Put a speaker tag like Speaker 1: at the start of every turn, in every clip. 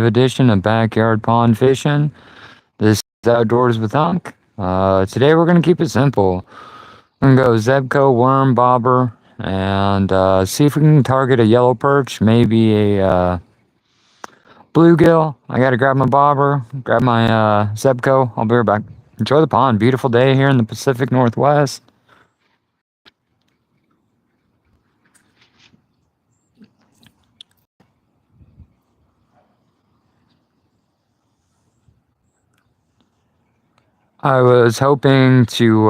Speaker 1: edition of Backyard Pond Fishing. This is Outdoors with Unc. Today we're going to keep it simple. We're going to go Zebco, worm, bobber, and see if we can target a yellow perch, maybe a bluegill. I got to grab my bobber, grab my Zebco. I'll be right back. Enjoy the pond. Beautiful day here in the Pacific Northwest. I was hoping to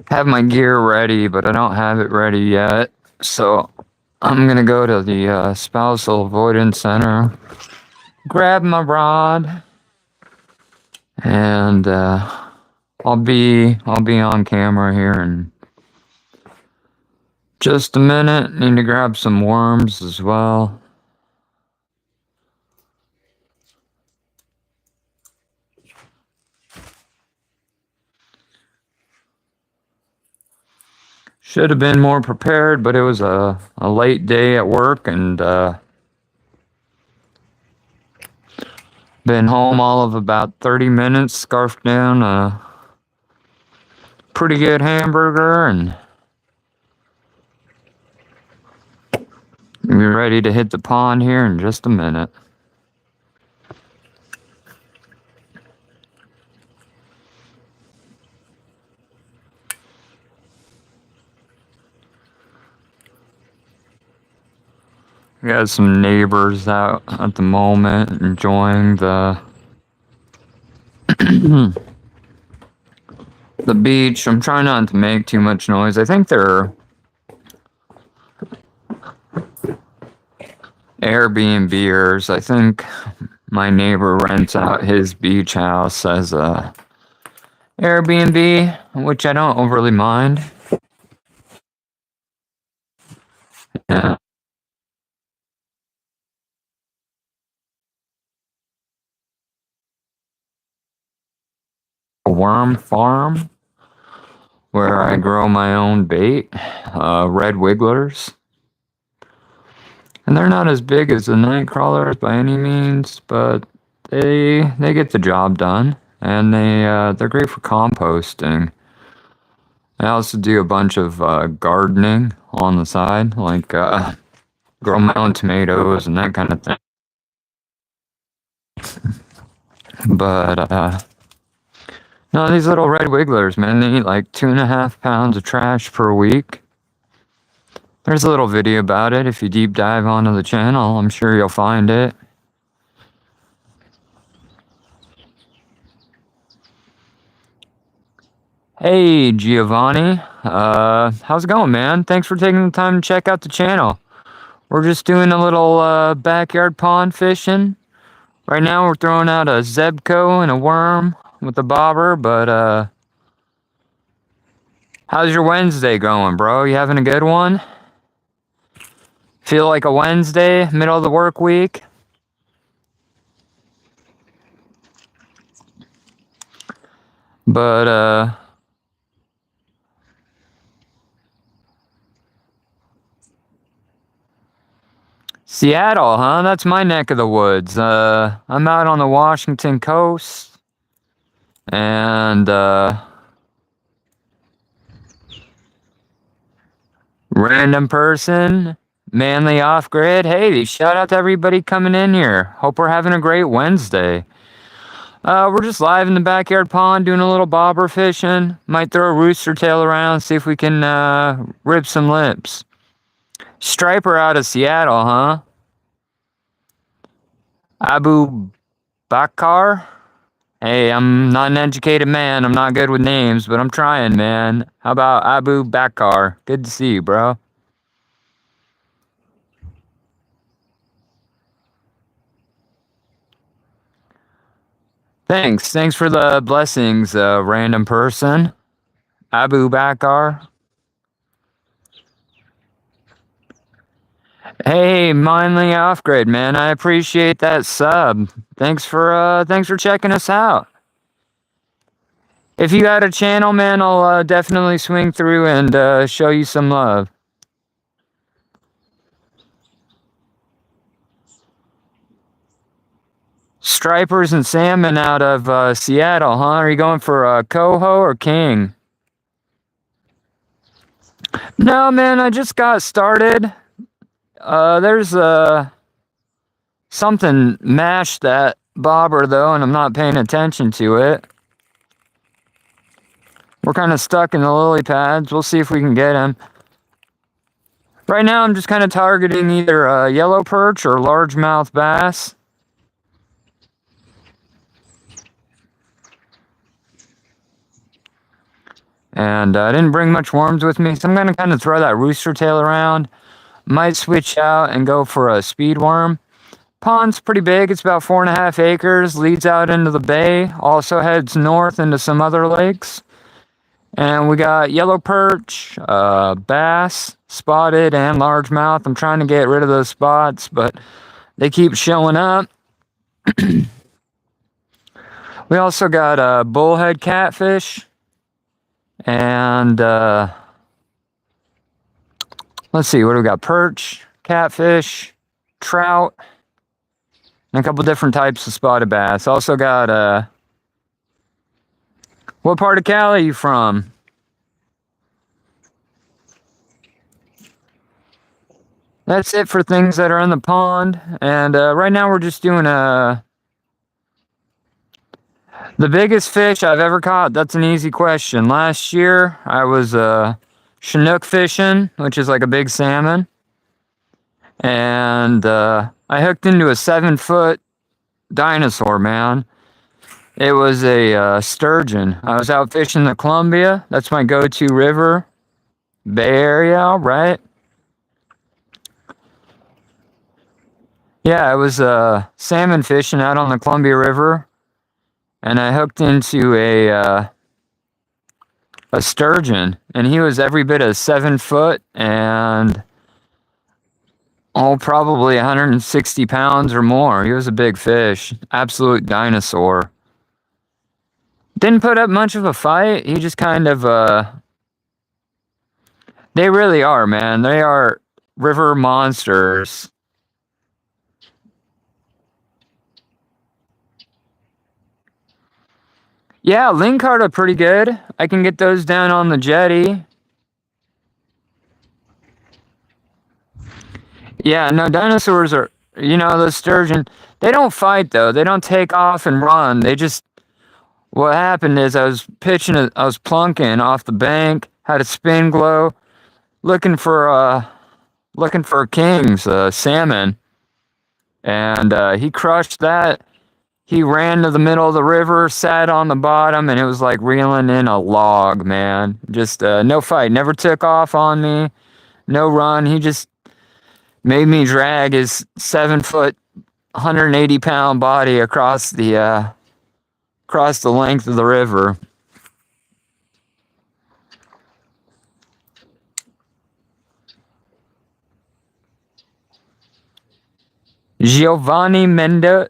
Speaker 1: have my gear ready, but I don't have it ready yet. So I'm going to go to the Spousal Avoidance Center, grab my rod, and I'll be on camera here in just a minute. Need to grab some worms as well. Should have been more prepared, but it was a late day at work, and been home all of about 30 minutes, scarfed down a pretty good hamburger, and be ready to hit the pond here in just a minute. We got some neighbors out at the moment enjoying the the beach. I'm trying not to make too much noise. I think they're Airbnbers. I think my neighbor rents out his beach house as a Airbnb, which I don't overly mind. Yeah. A worm farm where I grow my own bait, red wigglers. And they're not as big as the night crawlers by any means, but they get the job done, and they're great for composting. I also do a bunch of gardening on the side, like grow my own tomatoes and that kind of thing. But no, these little red wigglers, man, they eat like 2.5 pounds of trash per week. There's a little video about it. If you deep dive onto the channel, I'm sure you'll find it. Hey, Giovanni. How's it going, man? Thanks for taking the time to check out the channel. We're just doing a little backyard pond fishing. Right now we're throwing out a Zebco and a worm with a bobber, but how's your Wednesday going, bro? You having a good one? Feel like a Wednesday, middle of the work week? But Seattle, huh? That's my neck of the woods. I'm out on the Washington coast, and random person, Manly off-grid. Hey, shout out to everybody coming in here. Hope we're having a great Wednesday. We're just live in the backyard pond doing a little bobber fishing. Might throw a rooster tail around, see if we can rip some lips. Striper out of Seattle, huh? Abu Bakar? Hey, I'm not an educated man. I'm not good with names, but I'm trying, man. How about Abu Bakar? Good to see you, bro. Thanks for the blessings, random person. Abu Bakar. Hey, Mindly Off-Grid, man. I appreciate that sub. Thanks for checking us out. If you got a channel, man, I'll definitely swing through and show you some love. stripers and salmon out of Seattle, huh? Are you going for coho or king? No, man, I just got started. There's something mashed that bobber though, and I'm not paying attention to it. We're kind of stuck in the lily pads. We'll see if we can get him. Right now, I'm just kind of targeting either yellow perch or largemouth bass. And I didn't bring much worms with me, so I'm going to kind of throw that rooster tail around. Might switch out and go for a speed worm. Pond's pretty big. It's about 4.5 acres. Leads out into the bay. Also heads north into some other lakes. And we got yellow perch, bass, spotted, and largemouth. I'm trying to get rid of those spots, but they keep showing up. We also got bullhead catfish. And let's see, what do we got? Perch, catfish, trout, and a couple different types of spotted bass. Also got what part of Cali are you from? That's it for things that are in the pond. And right now we're just doing the biggest fish I've ever caught. That's an easy question. Last year I was Chinook fishing, which is like a big salmon. And I hooked into a 7-foot dinosaur, man. It was a sturgeon. I was out fishing the Columbia. That's my go-to river. Bay Area, right? Yeah, I was salmon fishing out on the Columbia River. And I hooked into a sturgeon. And he was every bit of 7 foot and probably 160 pounds or more. He was a big fish. Absolute dinosaur. Didn't put up much of a fight. He just kind of, they really are, man. They are river monsters. Yeah, lingcod are pretty good. I can get those down on the jetty. Yeah, no, dinosaurs are, the sturgeon, they don't fight though. They don't take off and run. What happened is I was plunking off the bank, had a spin glow, looking for kings, salmon, and he crushed that. He ran to the middle of the river, sat on the bottom, and it was like reeling in a log, man. Just no fight, never took off on me, no run. He just made me drag his 7 foot, 180-pound body across the length of the river. Giovanni Mendoza.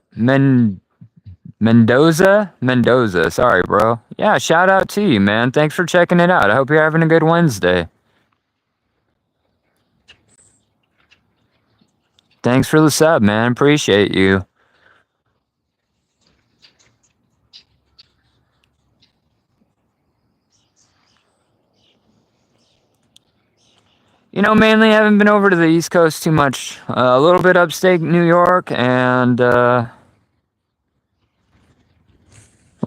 Speaker 1: Sorry, bro. Yeah, shout out to you, man. Thanks for checking it out. I hope you're having a good Wednesday. Thanks for the sub, man. Appreciate you. Mainly I haven't been over to the East Coast too much. A little bit upstate New York and a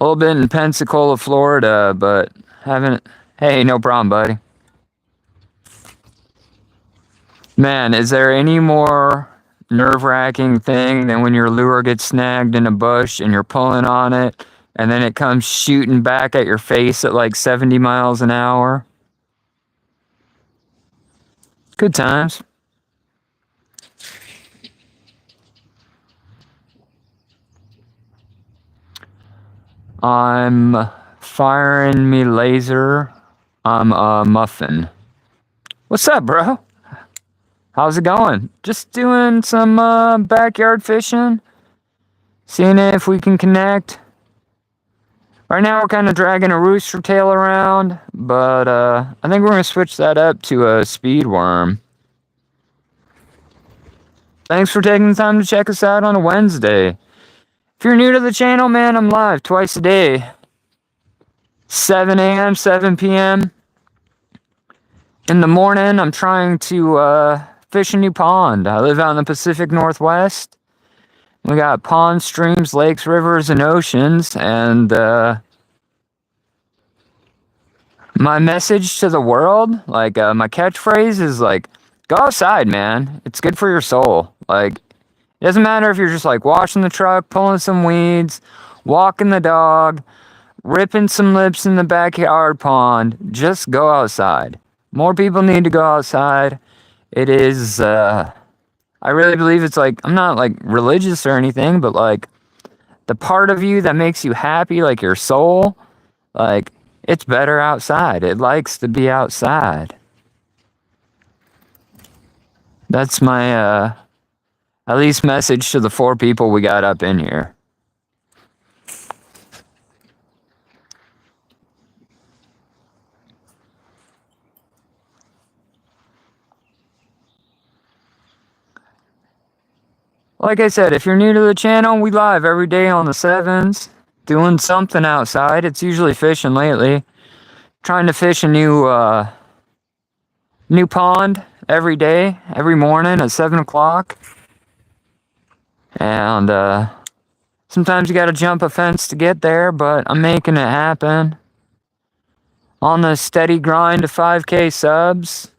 Speaker 1: little bit in Pensacola, Florida, but haven't... Hey, no problem, buddy. Man, is there any more nerve-wracking thing than when your lure gets snagged in a bush and you're pulling on it and then it comes shooting back at your face at like 70 miles an hour? Good times. I'm firing me laser. I'm a muffin. What's up, bro? How's it going? Just doing some backyard fishing. Seeing if we can connect. Right now we're kind of dragging a rooster tail around, but I think we're going to switch that up to a speed worm. Thanks for taking the time to check us out on a Wednesday. If If you're new to the channel, man, I'm live twice a day. 7 a.m., 7 p.m. In the morning, I'm trying to fish a new pond. I live out in the Pacific Northwest. We got ponds, streams, lakes, rivers, and oceans. And my message to the world, like my catchphrase is like, go outside, man. It's good for your soul. Like, it doesn't matter if you're just like washing the truck, pulling some weeds, walking the dog, ripping some lips in the backyard pond. Just go outside. More people need to go outside. It is, I really believe it's like, I'm not like religious or anything, but like the part of you that makes you happy, like your soul, like it's better outside. It likes to be outside. That's my, at least message to the 4 people we got up in here. Like I said, if you're new to the channel, we live every day on the 7s, doing something outside. It's usually fishing lately. Trying to fish a new pond every day, every morning at 7 o'clock. And sometimes you gotta jump a fence to get there, but I'm making it happen. On the steady grind to 5K subs.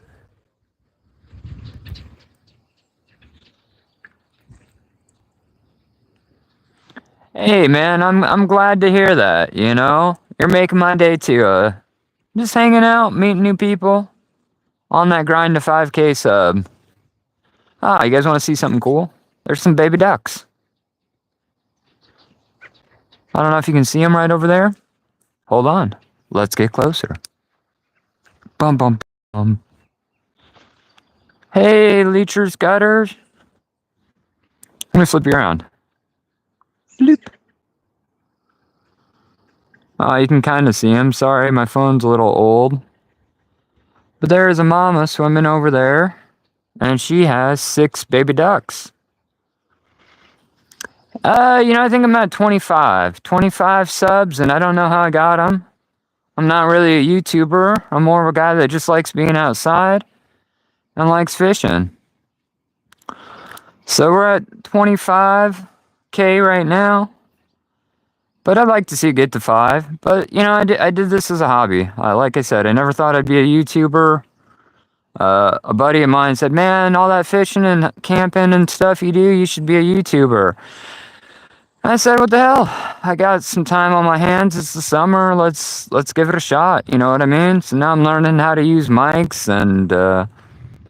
Speaker 1: Hey man, I'm glad to hear that, you know? You're making my day too. Just hanging out, meeting new people on that grind to 5K sub. Ah, you guys want to see something cool? There's some baby ducks. I don't know if you can see them right over there. Hold on. Let's get closer. Bum, bum, bum. Hey, leechers, gutters. I'm going to flip you around. Bloop. You can kind of see him. Sorry, my phone's a little old. But there is a mama swimming over there. And she has 6 baby ducks. I think I'm at 25. 25 subs, and I don't know how I got them. I'm not really a YouTuber. I'm more of a guy that just likes being outside and likes fishing. So we're at 25K right now. But I'd like to see it get to 5. But, I did this as a hobby. Like I said, I never thought I'd be a YouTuber. A buddy of mine said, man, all that fishing and camping and stuff you do, you should be a YouTuber. I said, what the hell? I got some time on my hands. It's the summer. Let's give it a shot. You know what I mean? So now I'm learning how to use mics and the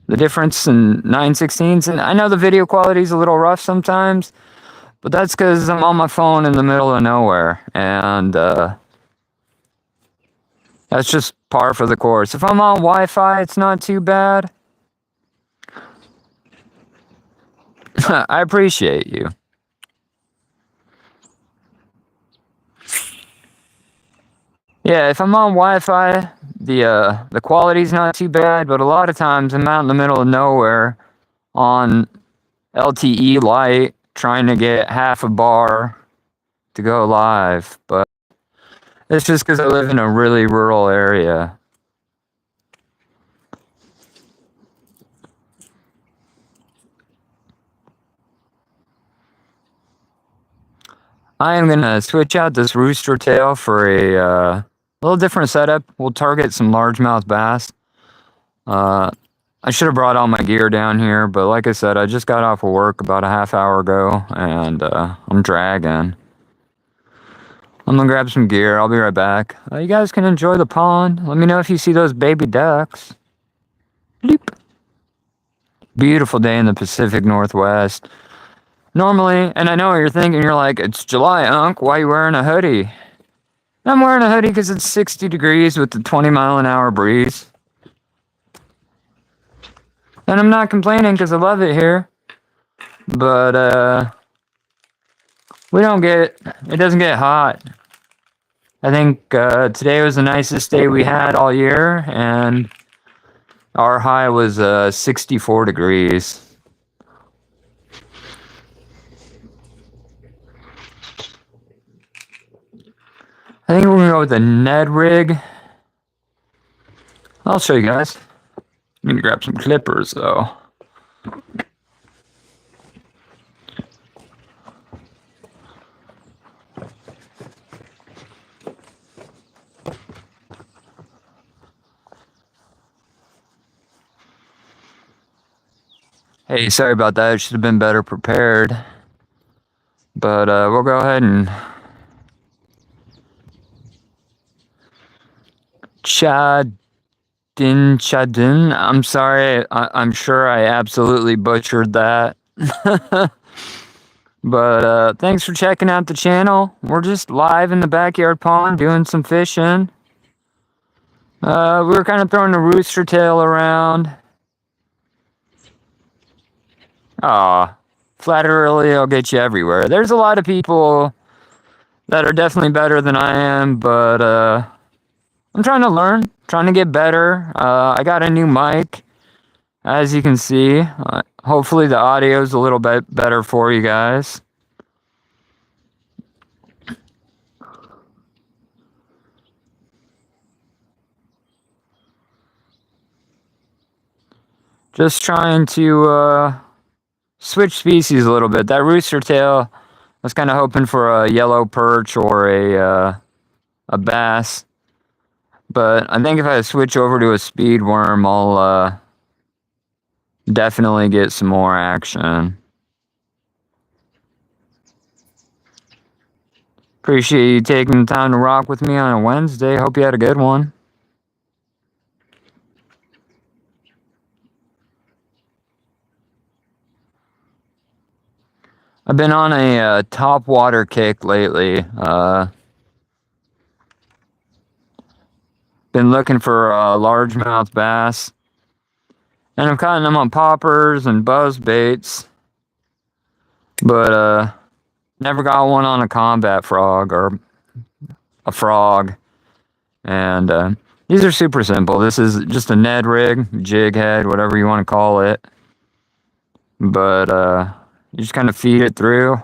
Speaker 1: difference in 9/16. And I know the video quality is a little rough sometimes, but that's because I'm on my phone in the middle of nowhere. And that's just par for the course. If I'm on Wi-Fi, it's not too bad. I appreciate you. Yeah, if I'm on Wi-Fi, the quality's not too bad, but a lot of times I'm out in the middle of nowhere on LTE light trying to get half a bar to go live, but it's just because I live in a really rural area. I am gonna switch out this rooster tail for a little different setup. We'll target some largemouth bass. I should have brought all my gear down here, but like I said, I just got off of work about a half hour ago, and I'm dragging. I'm gonna grab some gear. I'll be right back. You guys can enjoy the pond. Let me know if you see those baby ducks. Bloop. Beautiful day in the Pacific Northwest. Normally, and I know what you're thinking, you're like, it's July, Unc, why are you wearing a hoodie? I'm wearing a hoodie because it's 60 degrees with the 20-mile-an-hour breeze. And I'm not complaining because I love it here. But, it doesn't get hot. I think today was the nicest day we had all year, and our high was 64 degrees. I think we're gonna go with the Ned rig. I'll show you guys. I'm gonna grab some clippers though. Hey, sorry about that. I should have been better prepared. But we'll go ahead and Chadin. I'm sorry. I'm sure I absolutely butchered that. But thanks for checking out the channel. We're just live in the backyard pond doing some fishing. We were kind of throwing the rooster tail around. Aw, flattery will get you everywhere. There's a lot of people that are definitely better than I am, but I'm trying to learn, trying to get better. I got a new mic, as you can see. Hopefully the audio is a little bit better for you guys. Just trying to switch species a little bit. That rooster tail, I was kind of hoping for a yellow perch or a bass. But I think if I switch over to a speed worm, I'll definitely get some more action. Appreciate you taking the time to rock with me on a Wednesday. Hope you had a good one. I've been on a top water kick lately. Been looking for largemouth bass. And I'm cutting them on poppers and buzz baits. But never got one on a combat frog or a frog. And these are super simple. This is just a Ned rig, jig head, whatever you want to call it. But you just kind of feed it through.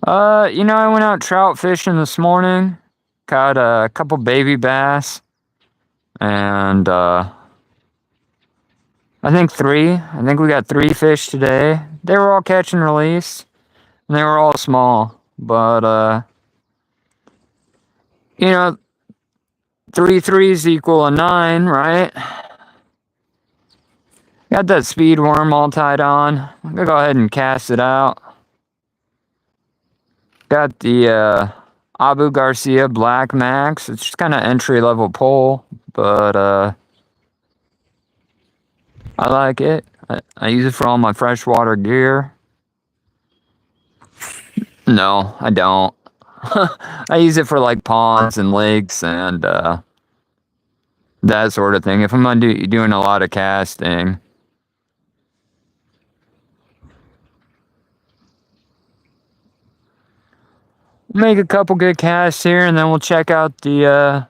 Speaker 1: I went out trout fishing this morning. Caught a couple baby bass. And I think 3. I think we got 3 fish today. They were all catch and release. And they were all small. But 3 threes equal a 9, right? Got that speed worm all tied on. I'm gonna go ahead and cast it out. Got the Abu Garcia Black Max. It's just kind of entry-level pole, but I like it. I use it for all my freshwater gear. No, I don't. I use it for like ponds and lakes and that sort of thing. If I'm doing a lot of casting. Make a couple good casts here, and then we'll check out the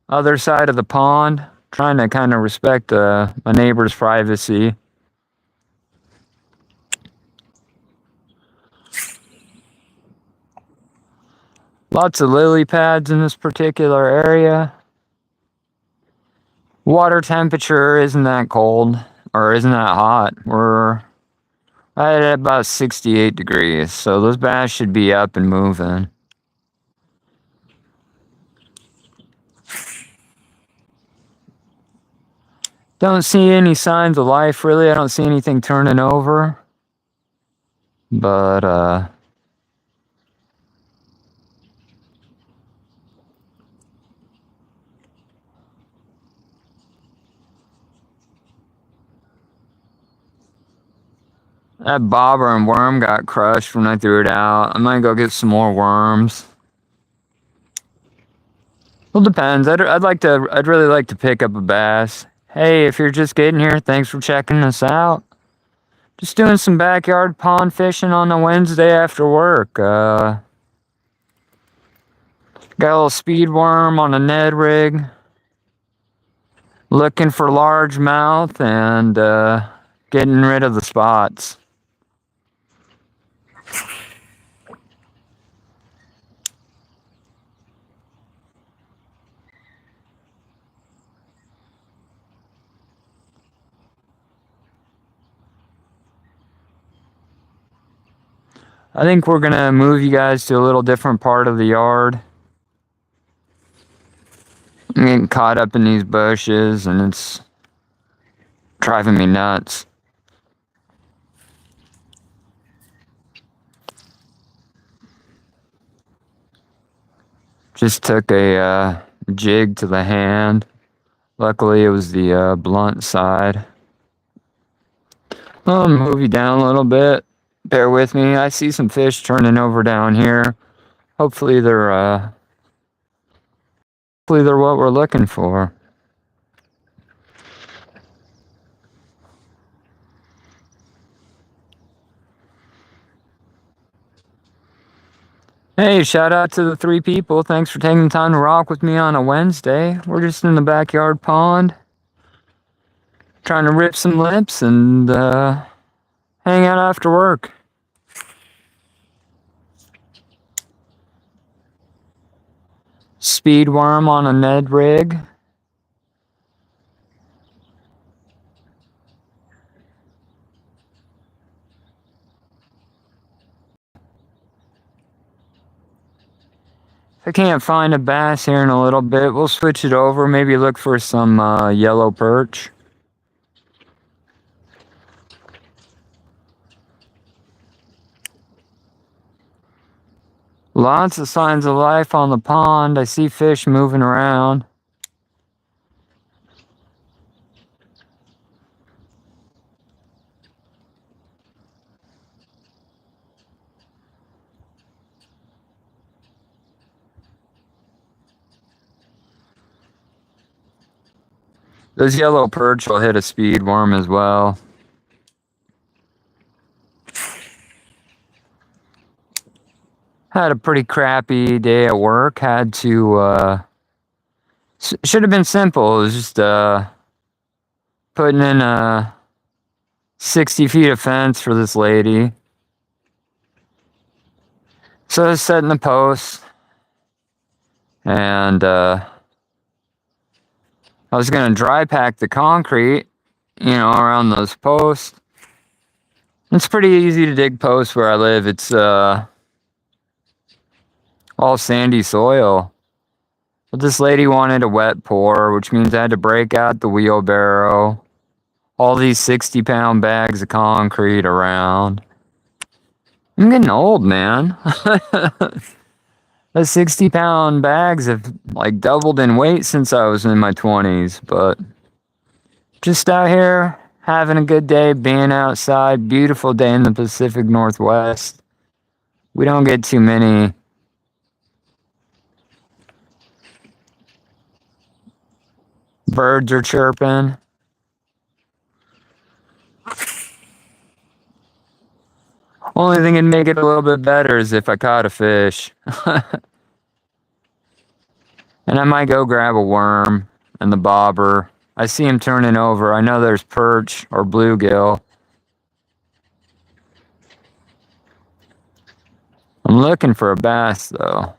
Speaker 1: other side of the pond. Trying to kind of respect my neighbor's privacy. Lots of lily pads in this particular area. Water temperature isn't that cold, or isn't that hot. We're right at about 68 degrees, so those bass should be up and moving. Don't see any signs of life, really. I don't see anything turning over. But, that bobber and worm got crushed when I threw it out. I might go get some more worms. Well, depends. I'd really like to pick up a bass. Hey, if you're just getting here, thanks for checking us out. Just doing some backyard pond fishing on a Wednesday after work. Got a little speed worm on a Ned rig. Looking for largemouth and getting rid of the spots. I think we're gonna move you guys to a little different part of the yard. I'm getting caught up in these bushes and it's driving me nuts. Just took a jig to the hand. Luckily, it was the blunt side. I'll move you down a little bit. Bear with me. I see some fish turning over down here. Hopefully they're what we're looking for. Hey, shout out to the 3 people. Thanks for taking the time to rock with me on a Wednesday. We're just in the backyard pond, trying to rip some lips and hang out after work. Speed worm on a Ned rig. If I can't find a bass here in a little bit, we'll switch it over. Maybe look for some yellow perch. Lots of signs of life on the pond. I see fish moving around. Those yellow perch will hit a speed worm as well. Had a pretty crappy day at work. Had to, should have been simple. It was just putting in 60 feet of fence for this lady. So I was setting the post. And I was going to dry pack the concrete, around those posts. It's pretty easy to dig posts where I live. It's all sandy soil. But this lady wanted a wet pour, which means I had to break out the wheelbarrow. All these 60-pound bags of concrete around. I'm getting old, man. The 60-pound bags have like doubled in weight since I was in my 20s, but just out here having a good day, being outside. Beautiful day in the Pacific Northwest. We don't get too many birds are chirping. Only thing that'd make it a little bit better is if I caught a fish. And I might go grab a worm and the bobber. I see him turning over. I know there's perch or bluegill. I'm looking for a bass, though.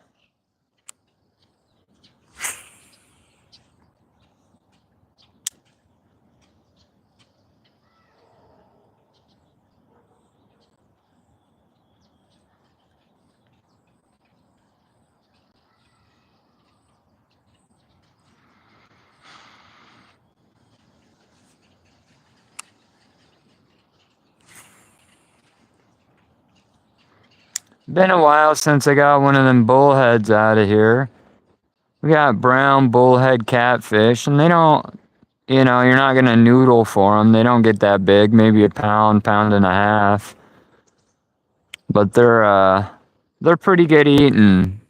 Speaker 1: Been a while since I got one of them bullheads out of here. We got brown bullhead catfish, and they don't, you're not going to noodle for them. They don't get that big, maybe a pound, pound and a half. But they're pretty good eating.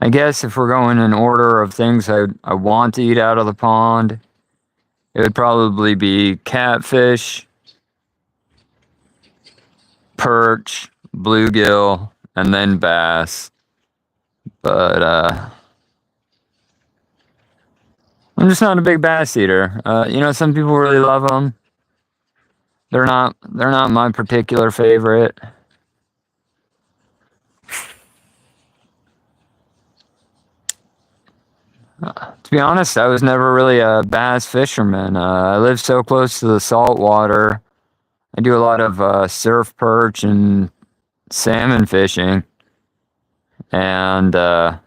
Speaker 1: I guess if we're going in order of things I want to eat out of the pond, it would probably be catfish, perch, bluegill, and then bass. But I'm just not a big bass eater. Some people really love them. They're not my particular favorite. To be honest, I was never really a bass fisherman. I live so close to the salt water. I do a lot of surf perch and salmon fishing, and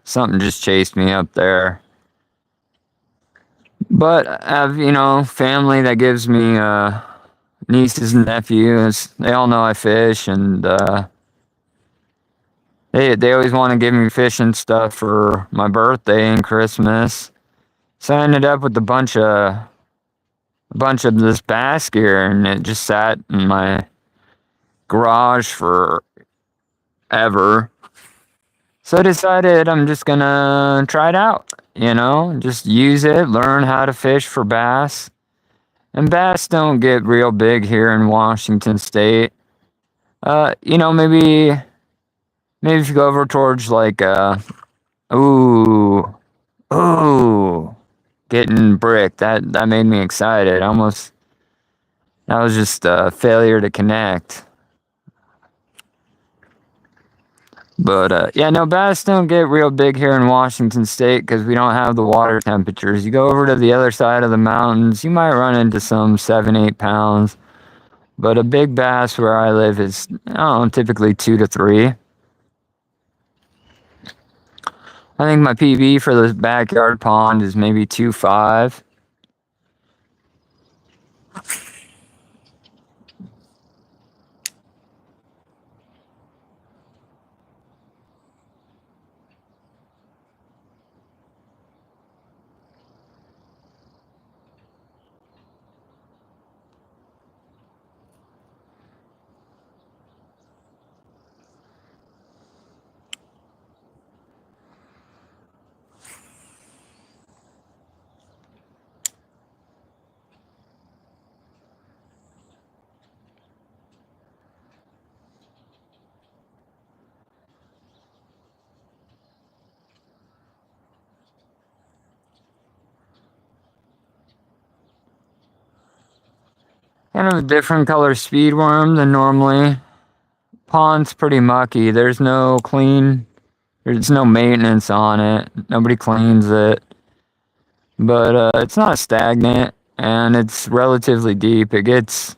Speaker 1: something just chased me up there. But I have, family that gives me nieces and nephews. They all know I fish, and they always want to give me fishing stuff for my birthday and Christmas. So I ended up with a bunch of this bass gear, and it just sat in my garage forever. So I decided I'm just gonna try it out, just use it, learn how to fish for bass. And bass don't get real big here in Washington State. Maybe if you go over towards like ooh, ooh, getting bricked. That made me excited. Almost that was just a failure to connect. But yeah, no, bass don't get real big here in Washington State because we don't have the water temperatures. You go over to the other side of the mountains, you might run into some 7, 8 pounds. But a big bass where I live is, I don't know, typically 2 to 3. I think my PB for this backyard pond is maybe 2.5. Kind of a different color speed worm than normally. Pond's pretty mucky. There's no maintenance on it. Nobody cleans it. But it's not stagnant, and it's relatively deep. It gets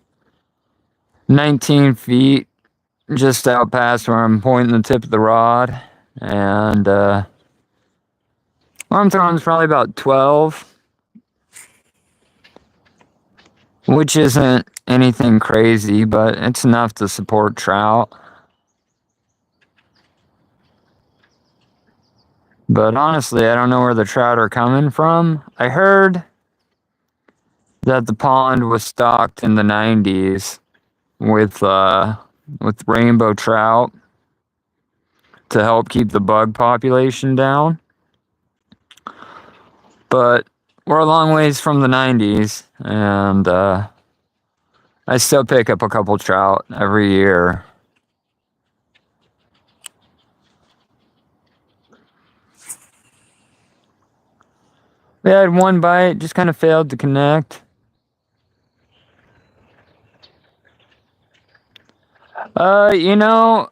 Speaker 1: 19 feet just out past where I'm pointing the tip of the rod. And where I'm throwing is probably about 12, which isn't anything crazy, but it's enough to support trout. But honestly, I don't know where the trout are coming from. I heard that the pond was stocked in the 90s with rainbow trout to help keep the bug population down. But we're a long ways from the 90s, and I still pick up a couple trout every year. We had one bite, just kind of failed to connect. You know,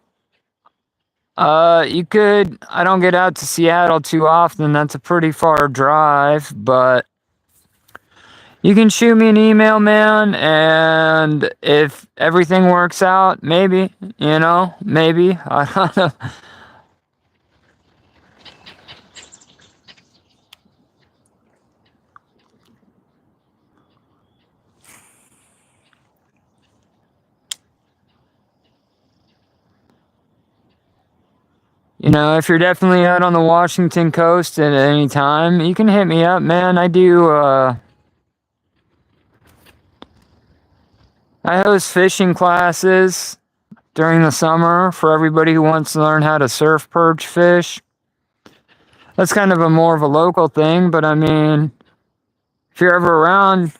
Speaker 1: you could. I don't get out to Seattle too often. That's a pretty far drive, but you can shoot me an email, man. And if everything works out, maybe, maybe. I don't know. If you're definitely out on the Washington coast at any time, you can hit me up, man. I host fishing classes during the summer for everybody who wants to learn how to surf perch fish. That's kind of more of a local thing, but I mean, if you're ever around,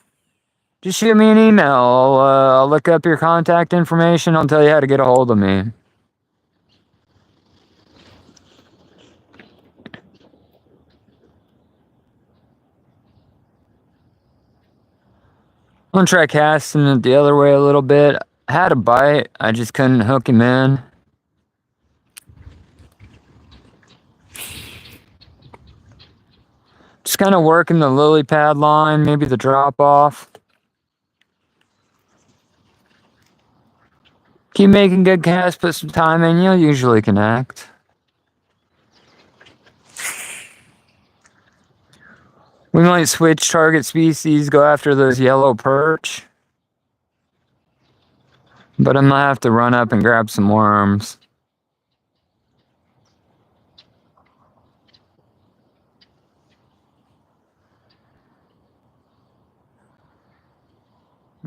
Speaker 1: just shoot me an email. I'll look up your contact information. I'll tell you how to get a hold of me. I'm gonna try casting it the other way a little bit. I had a bite, I just couldn't hook him in. Just kind of working the lily pad line, maybe the drop off. Keep making good casts, put some time in, you'll usually connect. We might switch target species, go after those yellow perch. But I'm gonna have to run up and grab some worms.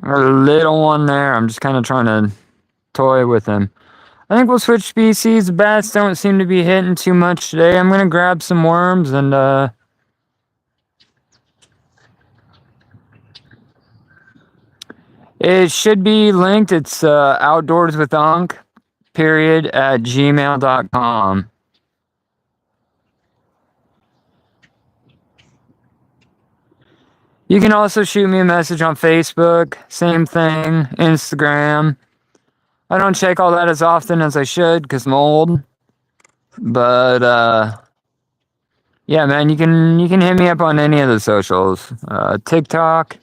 Speaker 1: A little one there. I'm just kind of trying to toy with him. I think we'll switch species. The bats don't seem to be hitting too much today. I'm gonna grab some worms and it should be linked. It's outdoorswithunk@gmail.com. You can also shoot me a message on Facebook. Same thing. Instagram. I don't check all that as often as I should because I'm old. But yeah, man, you can hit me up on any of the socials. TikTok.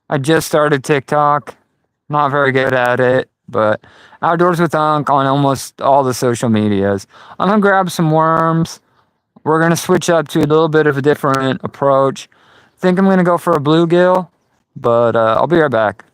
Speaker 1: I just started TikTok. Not very good at it, but Outdoors with Unc on almost all the social medias. I'm gonna grab some worms. We're gonna switch up to a little bit of a different approach. Think I'm gonna go for a bluegill, but I'll be right back.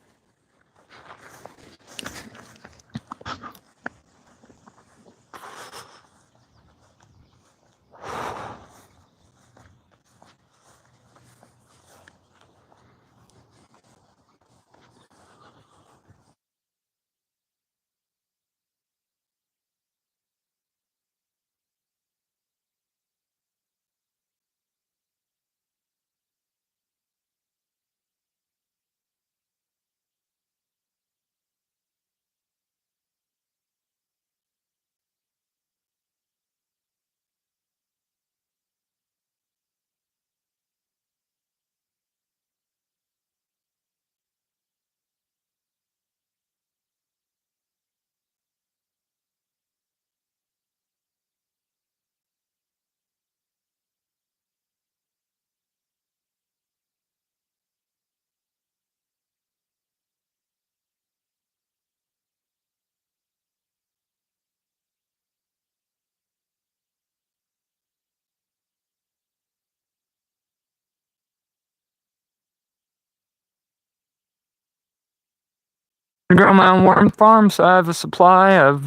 Speaker 1: I grow my own worm farm, so I have a supply of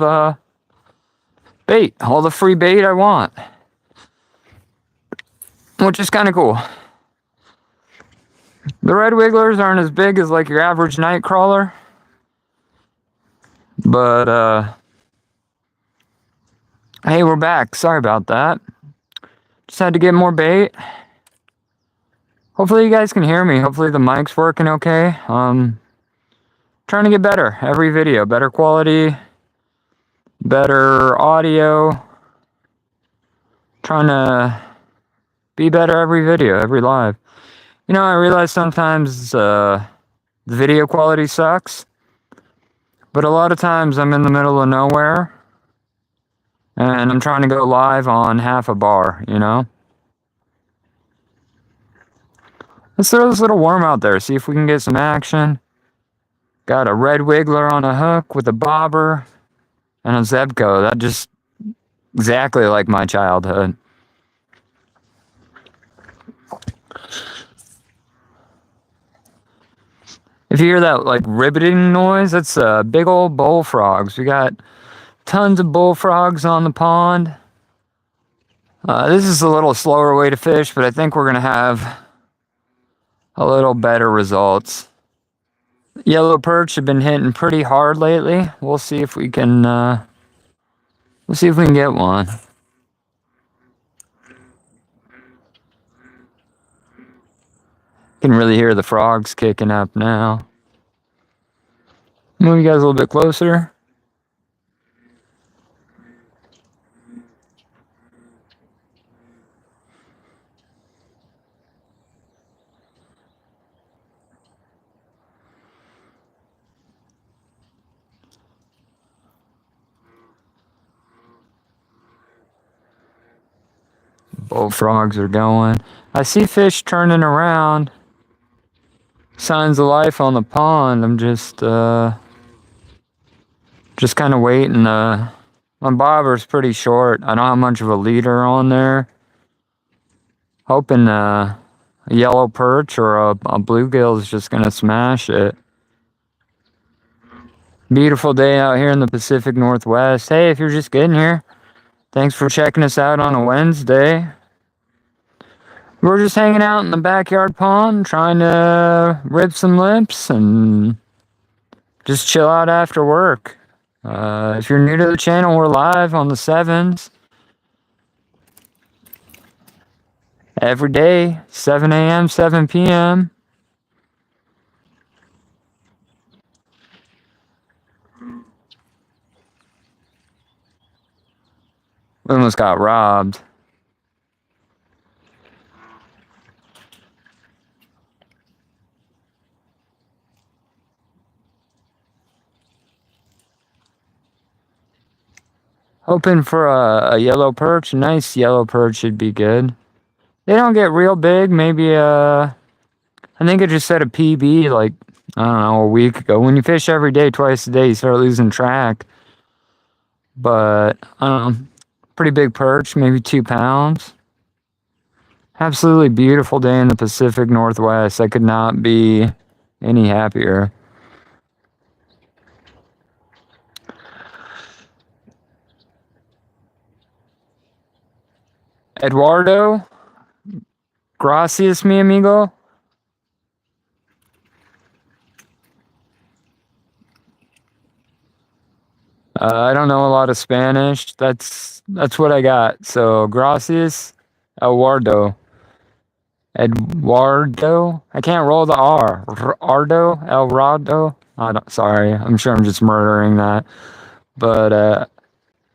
Speaker 1: bait, all the free bait I want, which is kind of cool. The red wigglers aren't as big as like your average night crawler, but hey, we're back. Sorry about that. Just had to get more bait. Hopefully you guys can hear me. Hopefully the mic's working okay. Trying to get better every video, better quality, better audio. Trying to be better every video, every live. You know, I realize sometimes the video quality sucks, but a lot of times I'm in the middle of nowhere and I'm trying to go live on half a bar, you know? Let's throw this little worm out there, see if we can get some action. Got a red wiggler on a hook with a bobber and a Zebco. That just exactly like my childhood. If you hear that like ribbiting noise, that's big old bullfrogs. We got tons of bullfrogs on the pond. This is a little slower way to fish, but I think we're gonna have a little better results. Yellow perch have been hitting pretty hard lately. We'll see if we can get one. Can really hear the frogs kicking up now. Move you guys a little bit closer. Bullfrogs are going. I see fish turning around. Signs of life on the pond. I'm just kind of waiting. My bobber's pretty short. I don't have much of a leader on there. Hoping a yellow perch or a bluegill is just gonna smash it. Beautiful day out here in the Pacific Northwest. Hey, if you're just getting here, thanks for checking us out on a Wednesday. We're just hanging out in the backyard pond, trying to rip some lips and just chill out after work. If you're new to the channel, we're live on the 7s. Every day, 7 a.m., 7 p.m. We almost got robbed. Hoping for a yellow perch. A nice yellow perch should be good. They don't get real big. Maybe, I think I just set a PB like, I don't know, a week ago. When you fish every day, twice a day, you start losing track. But, I don't know, pretty big perch, maybe 2 pounds. Absolutely beautiful day in the Pacific Northwest. I could not be any happier. Eduardo, gracias, mi amigo. I don't know a lot of Spanish. That's what I got. So, gracias, Eduardo. Eduardo? I can't roll the R. Ardo? El Rado? Sorry, I'm sure I'm just murdering that. But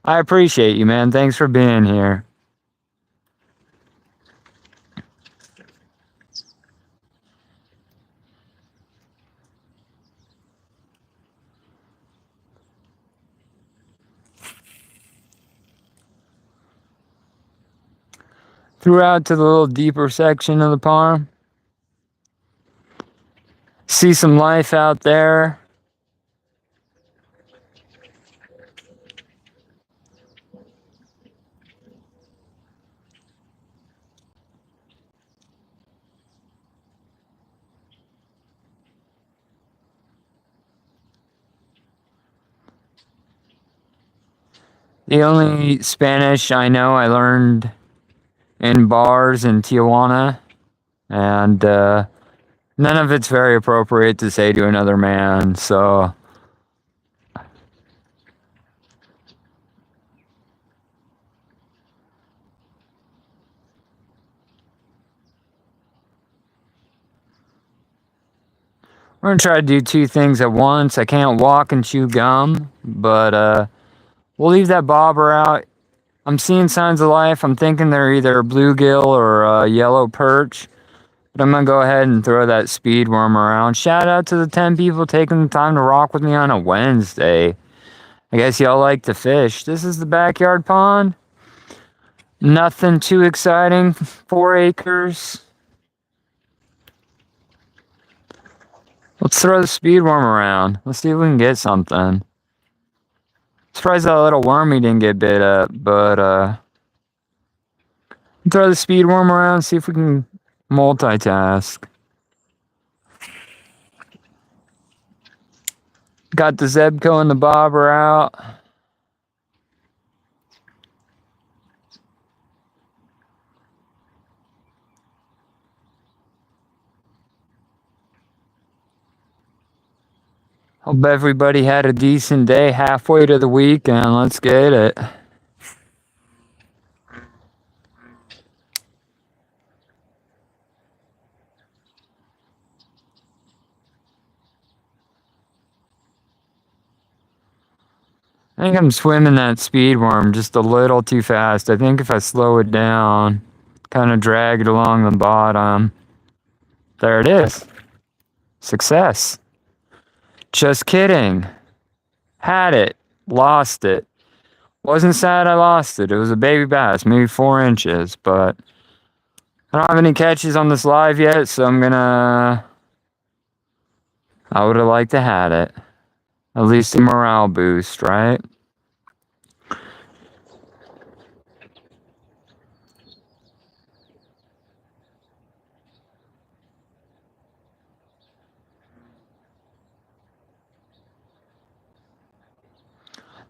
Speaker 1: I appreciate you, man. Thanks for being here. Threw out to the little deeper section of the pond. See some life out there. The only Spanish I know I learned in bars in Tijuana, and none of it's very appropriate to say to another man, so we're gonna try to do 2 things at once. I can't walk and chew gum, but we'll leave that bobber out. I'm seeing signs of life. I'm thinking they're either a bluegill or a yellow perch. But I'm going to go ahead and throw that speed worm around. Shout out to the 10 people taking the time to rock with me on a Wednesday. I guess y'all like to fish. This is the backyard pond. Nothing too exciting. 4 acres. Let's throw the speed worm around. Let's see if we can get something. Surprised that little wormy didn't get bit up, but throw the speed worm around, see if we can multitask. Got the Zebco and the bobber out. Hope everybody had a decent day, halfway to the weekend. Let's get it. I think I'm swimming that speed worm just a little too fast. I think if I slow it down, kind of drag it along the bottom. There it is. Success. Just kidding. Had it. Lost it. Wasn't sad I lost it. It was a baby bass, maybe 4 inches, but I don't have any catches on this live yet, so I would have liked to had it. At least a morale boost, right?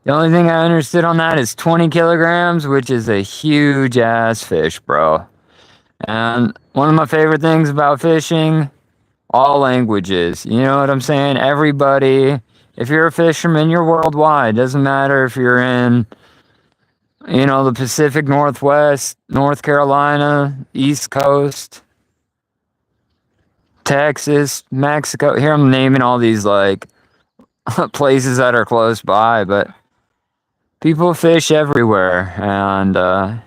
Speaker 1: The only thing I understood on that is 20 kilograms, which is a huge ass fish, bro. And one of my favorite things about fishing, all languages. You know what I'm saying? Everybody, if you're a fisherman, you're worldwide. Doesn't matter if you're in, the Pacific Northwest, North Carolina, East Coast, Texas, Mexico. Here I'm naming all these like places that are close by, but people fish everywhere, and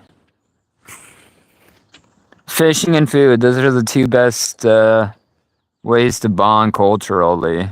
Speaker 1: fishing and food, those are the two best ways to bond culturally.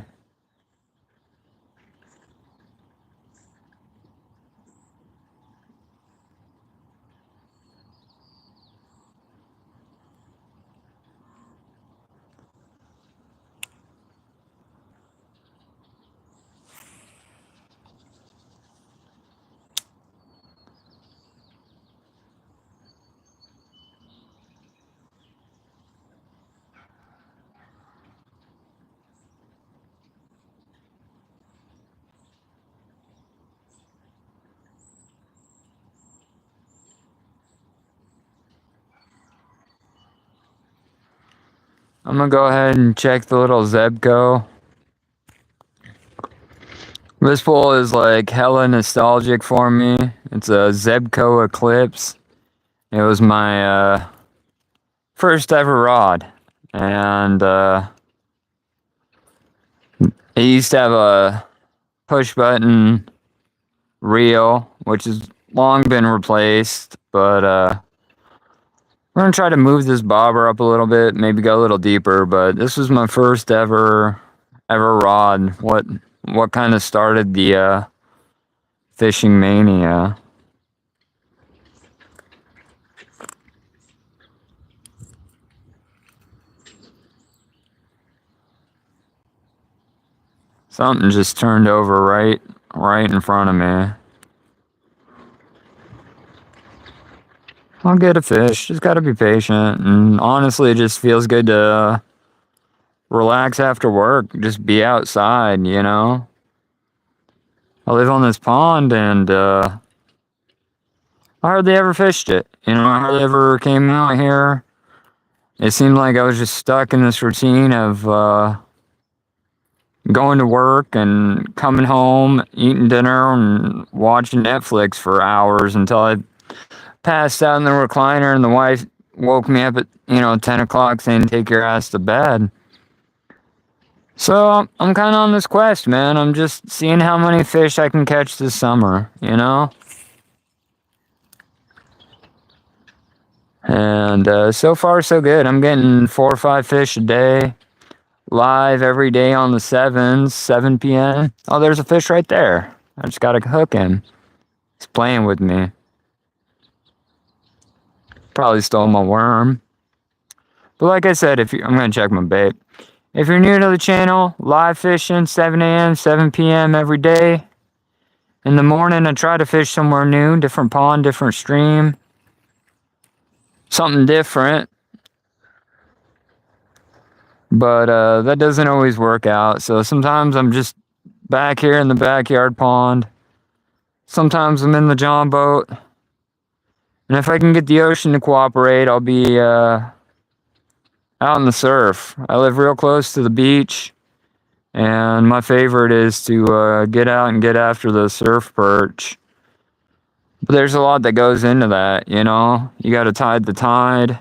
Speaker 1: I'm gonna go ahead and check the little Zebco. This pool is like hella nostalgic for me. It's a Zebco Eclipse. It was my first ever rod, and it used to have a push button reel, which has long been replaced, but we're gonna try to move this bobber up a little bit, maybe go a little deeper, but this was my first ever rod. What kind of started the fishing mania? Something just turned over right in front of me. I'll get a fish. Just gotta be patient. And honestly, it just feels good to relax after work. Just be outside, you know? I live on this pond and I hardly ever fished it. I hardly ever came out here. It seemed like I was just stuck in this routine of going to work and coming home, eating dinner, and watching Netflix for hours until I passed out in the recliner and the wife woke me up at 10 o'clock saying take your ass to bed. So I'm kind of on this quest, man. I'm just seeing how many fish I can catch this summer, and so far so good. I'm getting 4 or 5 fish a day, live every day on the 7 p.m. Oh, there's a fish right there. I just gotta hook him. He's playing with me. Probably stole my worm. But like I said, I'm gonna check my bait. If you're new to the channel, live fishing 7 a.m., 7 p.m. every day. In the morning, I try to fish somewhere new, different pond, different stream. Something different. But that doesn't always work out. So sometimes I'm just back here in the backyard pond. Sometimes I'm in the John boat. And if I can get the ocean to cooperate, I'll be out in the surf. I live real close to the beach. And my favorite is to get out and get after the surf perch. But there's a lot that goes into that, You got to tide the tide,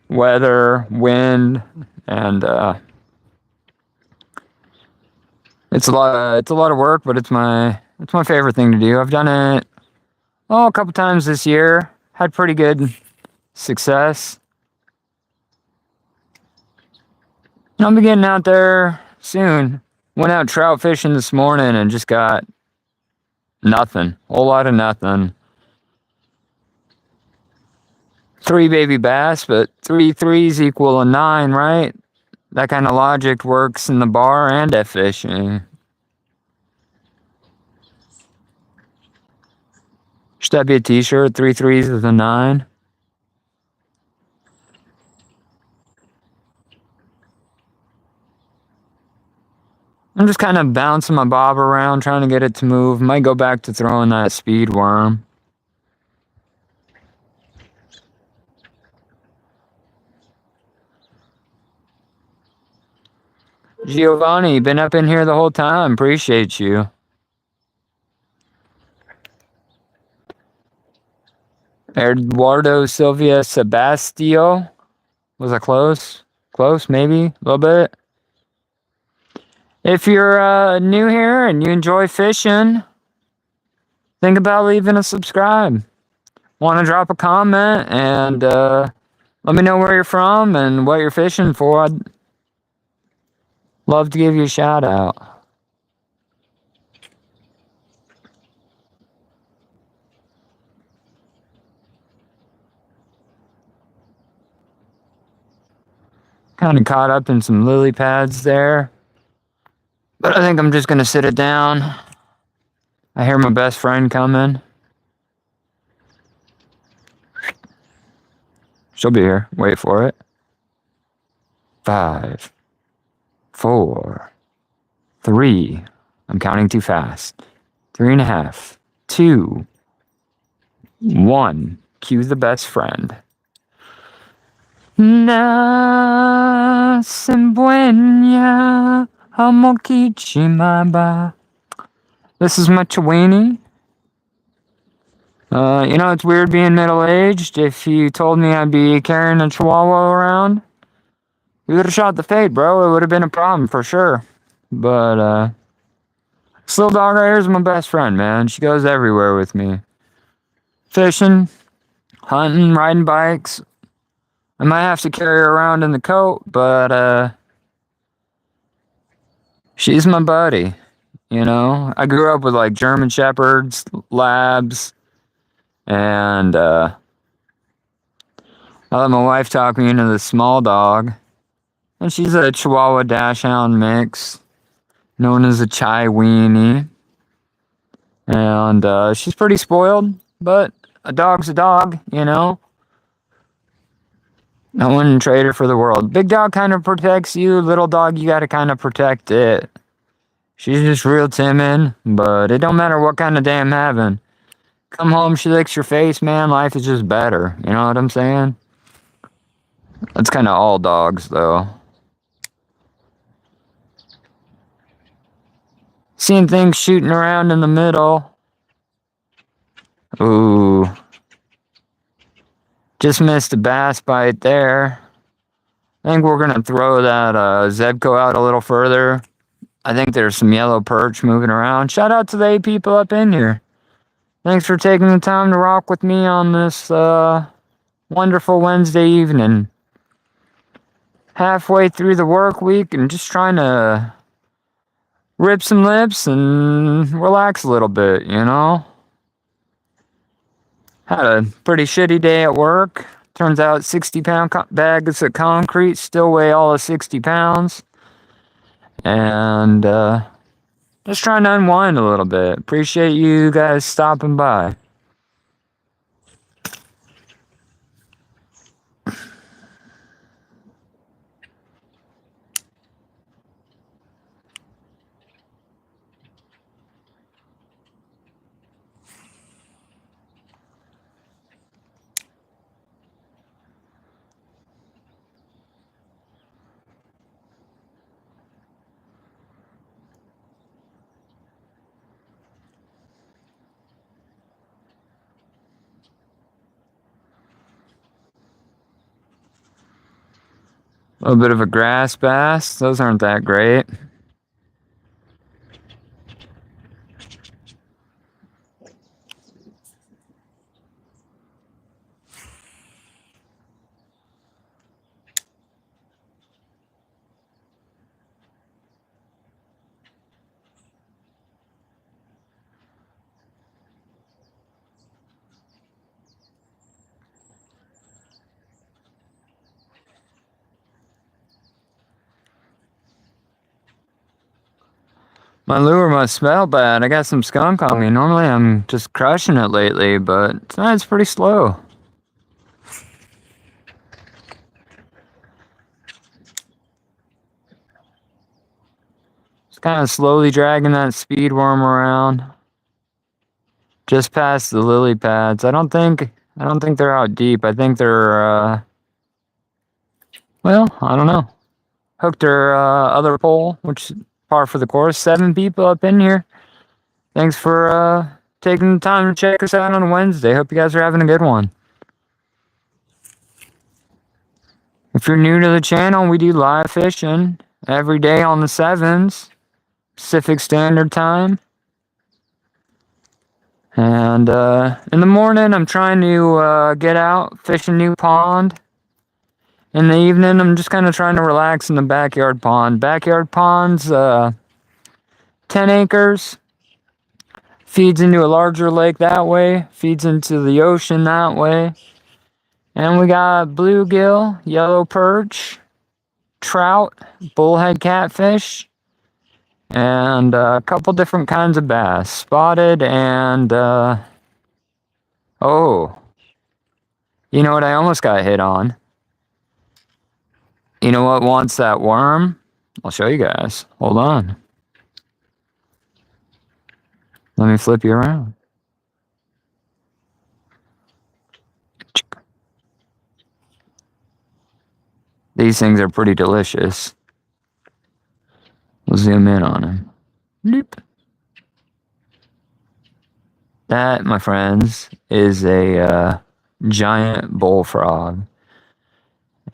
Speaker 1: weather, wind, and it's a lot of work, but it's my favorite thing to do. I've done it a couple times this year. Had pretty good success. And I'll be getting out there soon. Went out trout fishing this morning and just got nothing. Whole lot of nothing. three baby bass, but three threes equal a nine, right? That kind of logic works in the bar and at fishing. Should that be a t-shirt? Three threes is a nine? I'm just kind of bouncing my bob around, trying to get it to move. Might go back to throwing that speed worm. Giovanni, been up in here the whole time. Appreciate you. Eduardo Silvia Sebastio. Was it close? Close, maybe? A little bit? If you're new here and you enjoy fishing, think about leaving a subscribe. Want to drop a comment and let me know where you're from and what you're fishing for. I'd love to give you a shout out. Kind of caught up in some lily pads there. But I think I'm just going to sit it down. I hear my best friend coming. She'll be here. Wait for it. 5, 4, 3. I'm counting too fast. 3.5, 2, 1. Cue the best friend. Nasimbuenya hamokichimaba. This is my Chiweenie. You know, it's weird being middle-aged. If you told me I'd be carrying a chihuahua around, we would have shot the fade, bro. It would have been a problem for sure. But, this little dog right here is my best friend, man. She goes everywhere with me. Fishing, hunting, riding bikes. I might have to carry her around in the coat, but, she's my buddy. You know, I grew up with like German Shepherds, Labs, and I let my wife talk me into the small dog. And she's a Chihuahua Dachshund mix, known as a Chiweenie. And she's pretty spoiled, but a dog's a dog, you know? I wouldn't trade her for the world. Big dog kind of protects you, little dog, you gotta kind of protect it. She's just real timid, but it don't matter what kind of day I'm having. Come home, she licks your face, man, life is just better. You know what I'm saying? That's kind of all dogs, though. Seeing things shooting around in the middle. Ooh. Just missed a bass bite there. I think we're going to throw that Zebco out a little further. I think there's some yellow perch moving around. Shout out to the 8 people up in here. Thanks for taking the time to rock with me on this wonderful Wednesday evening. Halfway through the work week and just trying to rip some lips and relax a little bit, you know? Had a pretty shitty day at work. Turns out 60-pound bags of concrete still weigh all of 60 pounds. And just trying to unwind a little bit. Appreciate you guys stopping by. A little bit of a grass bass. Those aren't that great. My lure must smell bad. I got some skunk on me. Normally I'm just crushing it lately, but tonight's pretty slow. Just kind of slowly dragging that speed worm around. Just past the lily pads. I don't think they're out deep. I think they're well, I don't know. Hooked her other pole, which is par for the course. 7 people up in here. Thanks for taking the time to check us out on a Wednesday. Hope you guys are having a good one. If you're new to the channel, we do live fishing every day on the 7s, Pacific Standard Time. And in the morning, I'm trying to get out, fish a new pond. In the evening, I'm just kind of trying to relax in the backyard pond. Backyard pond's 10 acres. Feeds into a larger lake that way. Feeds into the ocean that way. And we got bluegill, yellow perch, trout, bullhead catfish, and a couple different kinds of bass. Spotted and, oh, you know what I almost got hit on? You know what wants that worm? I'll show you guys. Hold on. Let me flip you around. These things are pretty delicious. We'll zoom in on them. Nope. That, my friends, is a giant bullfrog.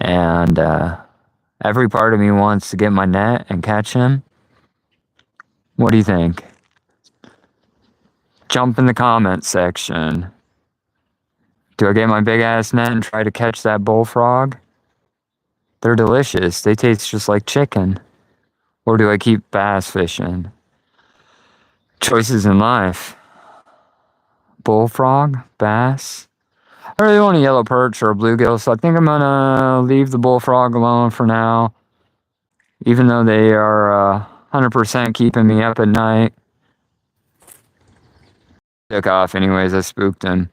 Speaker 1: And every part of me wants to get my net and catch him. What do you think? Jump in the comments section. Do I get my big ass net and try to catch that bullfrog? They're delicious. They taste just like chicken. Or do I keep bass fishing? Choices in life. Bullfrog, bass. I really want a yellow perch or a bluegill, so I think I'm gonna leave the bullfrog alone for now. Even though they are 100% keeping me up at night. Took off anyways, I spooked him.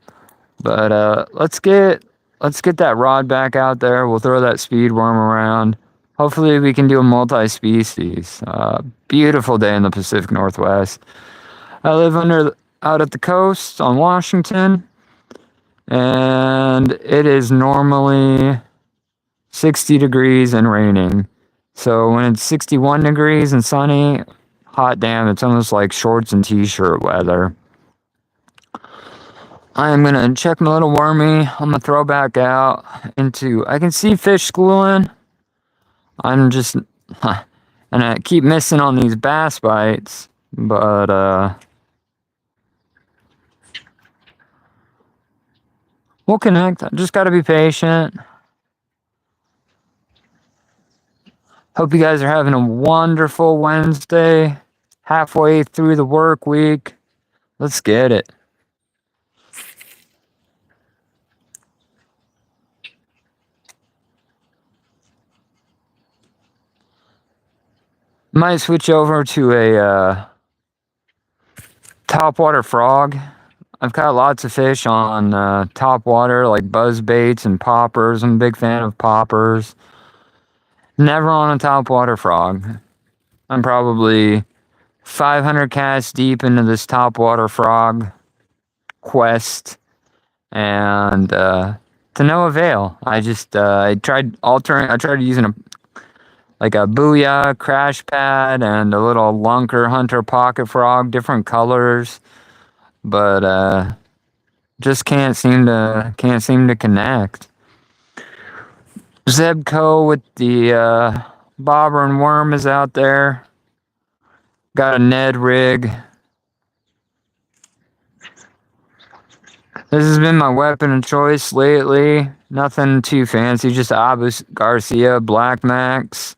Speaker 1: But let's get that rod back out there. We'll throw that speed worm around. Hopefully we can do a multi-species. Beautiful day in the Pacific Northwest. I live out at the coast on Washington, and it is normally 60 degrees and raining. So when it's 61 degrees and sunny, hot damn, it's almost like shorts and t-shirt weather. I am gonna check my little wormy. I'm gonna throw back out into, I can see fish schooling. I'm just, and I keep missing on these bass bites, but we'll connect. I just gotta be patient. Hope you guys are having a wonderful Wednesday. Halfway through the work week. Let's get it. Might switch over to a topwater frog. I've caught lots of fish on topwater, like buzz baits and poppers. I'm a big fan of poppers. Never on a topwater frog. I'm probably 500 casts deep into this topwater frog quest, and to no avail. I tried using a Booyah crash pad and a little Lunker Hunter pocket frog, different colors, but just can't seem to connect. Zebco with the bobber and worm is out there. Got a Ned rig. This has been my weapon of choice lately. Nothing too fancy, just Abu Garcia Black Max.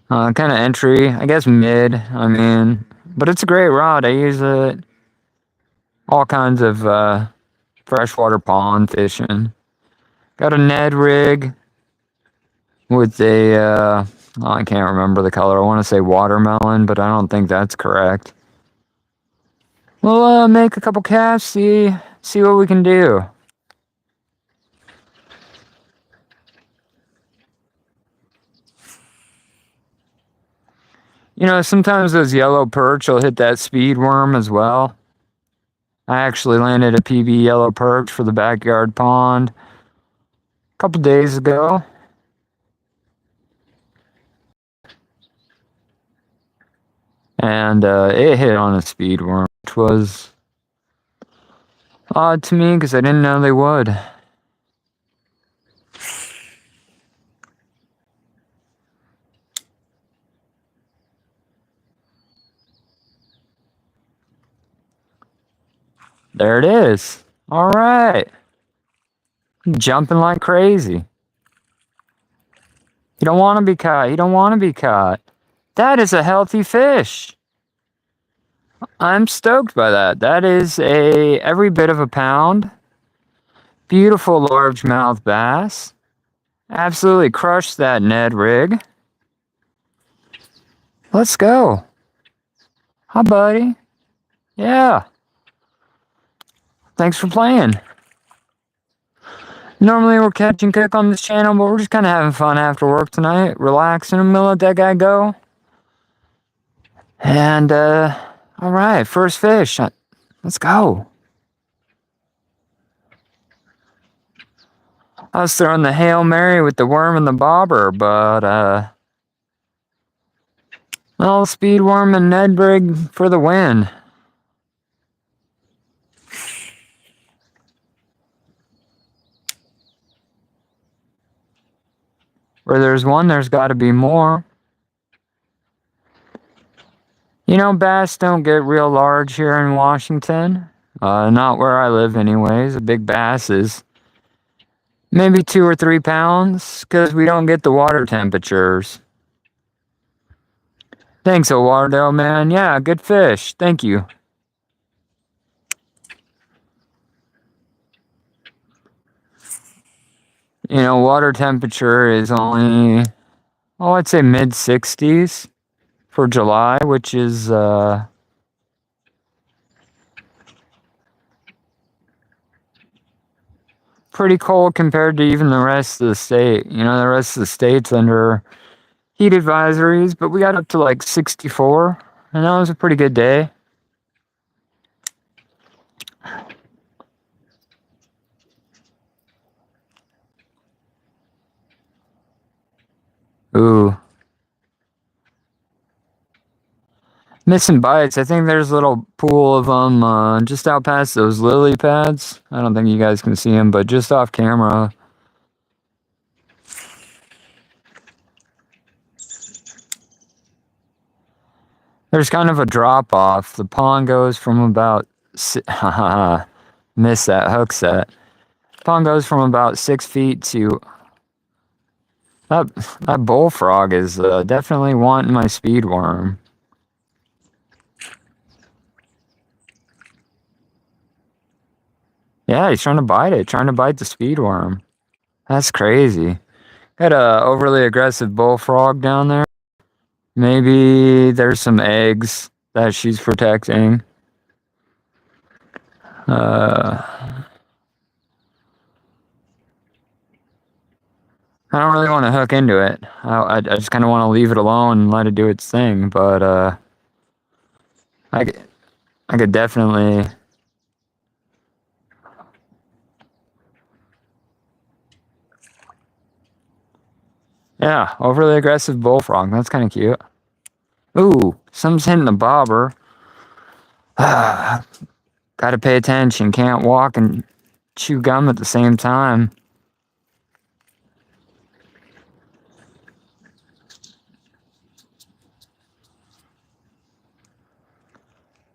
Speaker 1: Kind of entry, I guess mid. I mean, but it's a great rod. I use it all kinds of freshwater pond fishing. Got a Ned rig with a Oh, I can't remember the color. I want to say watermelon, but I don't think that's correct. We'll make a couple casts, see what we can do. You know, sometimes those yellow perch will hit that speed worm as well. I actually landed a PB yellow perch for the backyard pond a couple days ago. And it hit on a speed worm, which was odd to me because I didn't know they would. There it is. All right. Jumping like crazy. You don't want to be caught. You don't want to be caught. That is a healthy fish. I'm stoked by that. That is every bit of a pound. Beautiful largemouth bass. Absolutely crushed that Ned rig. Let's go. Hi, buddy. Yeah. Thanks for playing. Normally we're catch and cook on this channel, but we're just kind of having fun after work tonight. Relaxing. I'm gonna let that guy go. And, alright, first fish. Let's go. I was throwing the Hail Mary with the worm and the bobber, but, well, speed worm and Ned rig for the win. Where there's one, there's got to be more. You know, bass don't get real large here in Washington. Not where I live anyways. A big bass is maybe 2 or 3 pounds because we don't get the water temperatures. Thanks, Eduardo, man. Yeah, good fish. Thank you. You know, water temperature is only, oh, I'd say mid-60s for July, which is, pretty cold compared to even the rest of the state. You know, the rest of the state's under heat advisories, but we got up to like 64, and that was a pretty good day. Ooh. Missing bites. I think there's a little pool of them just out past those lily pads. I don't think you guys can see them, but just off camera. There's kind of a drop off. The pond goes from about miss that hook set. Pond goes from about 6 feet to that bullfrog is definitely wanting my speed worm. Yeah, he's trying to bite it, trying to bite the speed worm. That's crazy. Got a overly aggressive bullfrog down there. Maybe there's some eggs that she's protecting. I don't really want to hook into it. I just kind of want to leave it alone and let it do its thing. But I could definitely. Yeah, overly aggressive bullfrog. That's kind of cute. Ooh, something's hitting the bobber. Gotta pay attention. Can't walk and chew gum at the same time.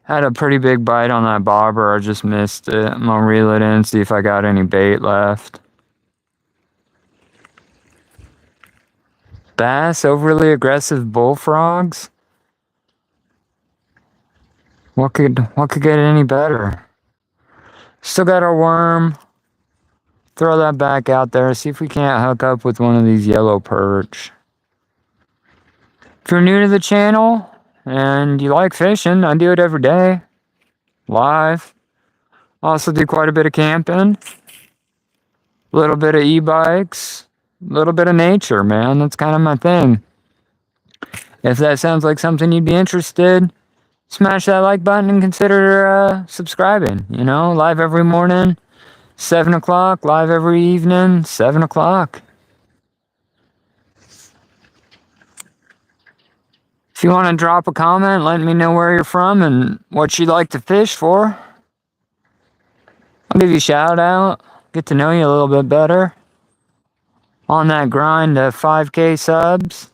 Speaker 1: Had a pretty big bite on that bobber. I just missed it. I'm gonna reel it in, see if I got any bait left. Bass, overly aggressive bullfrogs? What could get any better? Still got our worm. Throw that back out there. See if we can't hook up with one of these yellow perch. If you're new to the channel and you like fishing, I do it every day, live. Also do quite a bit of camping, a little bit of e-bikes, a little bit of nature, man. That's kind of my thing. If that sounds like something you'd be interested, smash that like button and consider subscribing. You know, live every morning, 7 o'clock, live every evening, 7 o'clock. If you want to drop a comment, let me know where you're from and what you'd like to fish for. I'll give you a shout out, get to know you a little bit better. On that grind to 5K subs.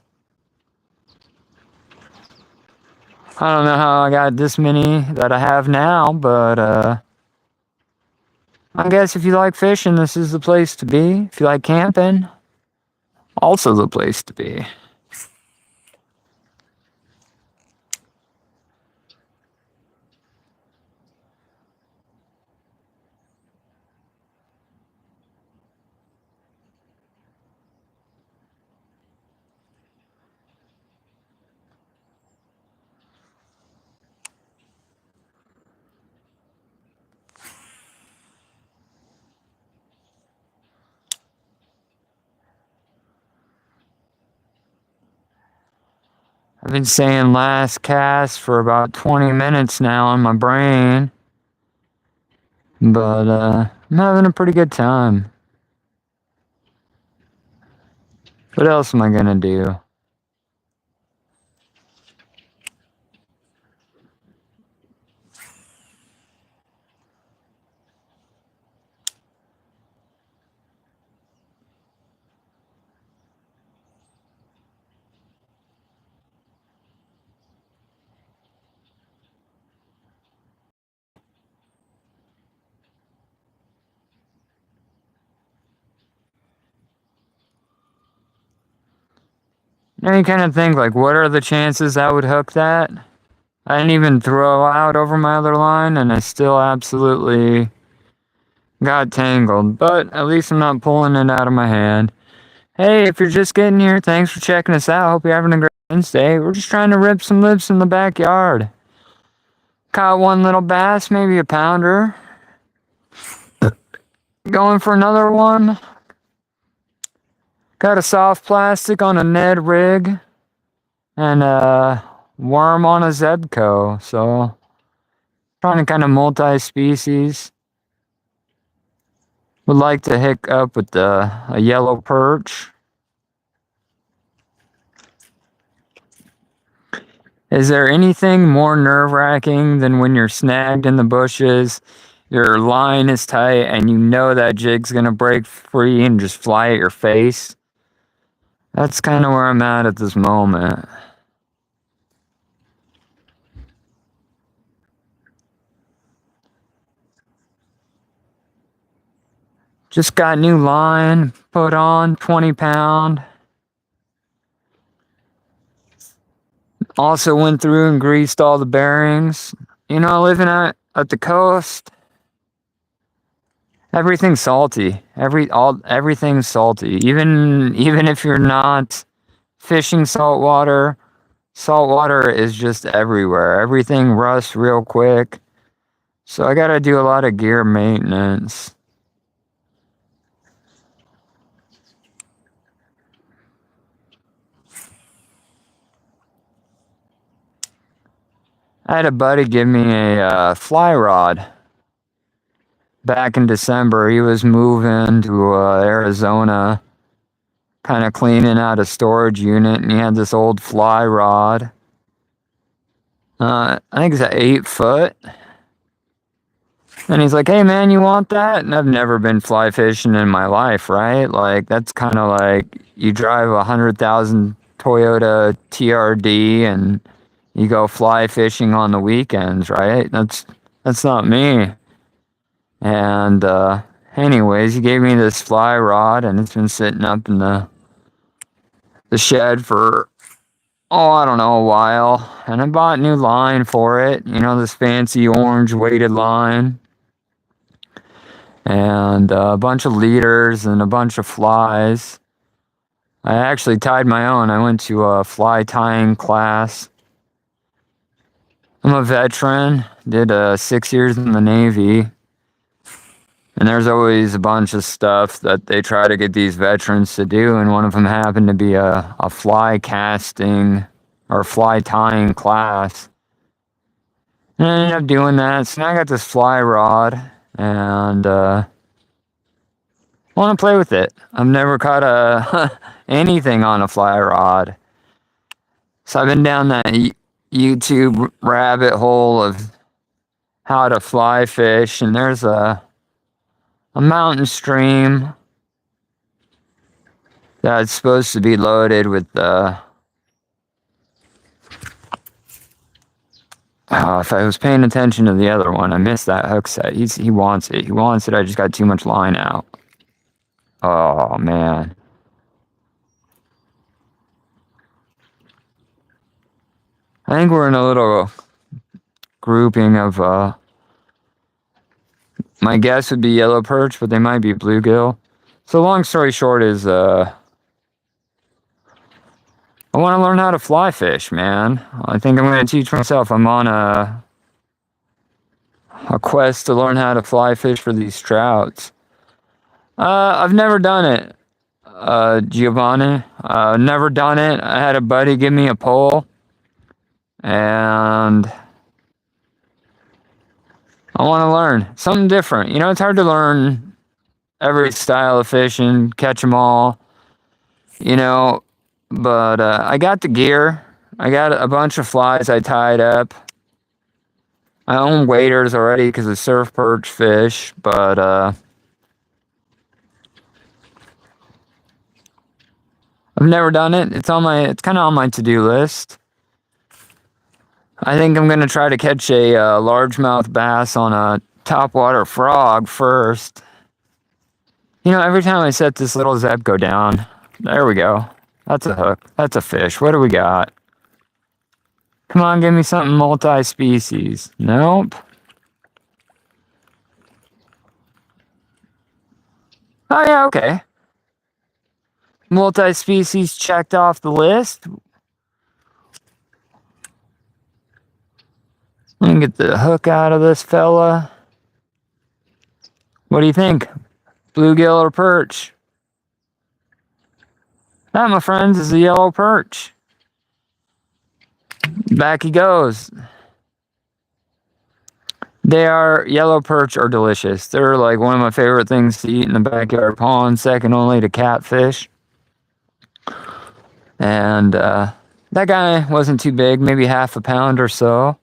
Speaker 1: I don't know how I got this many that I have now, but I guess if you like fishing, this is the place to be. If you like camping, also the place to be. I've been saying last cast for about 20 minutes now in my brain. But I'm having a pretty good time. What else am I gonna do? Now you kind of think, like, what are the chances I would hook that? I didn't even throw out over my other line, and I still absolutely got tangled. But at least I'm not pulling it out of my hand. Hey, if you're just getting here, thanks for checking us out. Hope you're having a great Wednesday. We're just trying to rip some lips in the backyard. Caught one little bass, maybe a pounder. Going for another one. Got a soft plastic on a Ned rig. And a worm on a Zebco. So, trying to kind of multi-species. Would like to hook up with a yellow perch. Is there anything more nerve-wracking than when you're snagged in the bushes, your line is tight, and you know that jig's gonna break free and just fly at your face? That's kind of where I'm at this moment. Just got new line put on, 20 pound. Also went through and greased all the bearings. You know, living at the coast, everything's salty. Everything's salty. Even if you're not fishing saltwater is just everywhere. Everything rusts real quick. So I gotta do a lot of gear maintenance. I had a buddy give me a fly rod back in December. He was moving to Arizona, kind of cleaning out a storage unit, and he had this old fly rod. I think it's an 8-foot. And he's like, hey man, you want that? And I've never been fly fishing in my life, right? Like, that's kind of like you drive a 100,000 Toyota TRD and you go fly fishing on the weekends, right? That's not me. And anyways, he gave me this fly rod, and it's been sitting up in the shed for, I don't know, a while. And I bought new line for it. You know, this fancy orange weighted line. And a bunch of leaders and a bunch of flies. I actually tied my own. I went to a fly tying class. I'm a veteran, did 6 years in the Navy, and there's always a bunch of stuff that they try to get these veterans to do, and one of them happened to be a fly casting or fly tying class. And I ended up doing that, so now I got this fly rod, and I want to play with it. I've never caught anything on a fly rod. So I've been down that YouTube rabbit hole of how to fly fish, and there's a mountain stream that's supposed to be loaded with if I was paying attention to the other one, I missed that hook set. He wants it. He wants it. I just got too much line out. Oh man. I think we're in a little grouping of my guess would be yellow perch, but they might be bluegill. So long story short is I want to learn how to fly fish, man. I think I'm going to teach myself. I'm on a quest to learn how to fly fish for these trouts. I've never done it, Giovanni. Never done it. I had a buddy give me a pole, and I want to learn something different. You know, it's hard to learn every style of fishing, catch them all, you know, but I got the gear. I got a bunch of flies I tied up. I own waders already because I surf perch fish, but I've never done it. It's kind of on my to-do list. I think I'm going to try to catch a largemouth bass on a topwater frog first. You know, every time I set this little Zebco down, there we go. That's a hook. That's a fish. What do we got? Come on, give me something multi-species. Nope. Oh yeah, okay. Multi-species checked off the list. Let me get the hook out of this fella. What do you think? Bluegill or perch? That, my friends, is a yellow perch. Back he goes. Yellow perch are delicious. They're like one of my favorite things to eat in the backyard pond, second only to catfish. And that guy wasn't too big, maybe half a pound or so.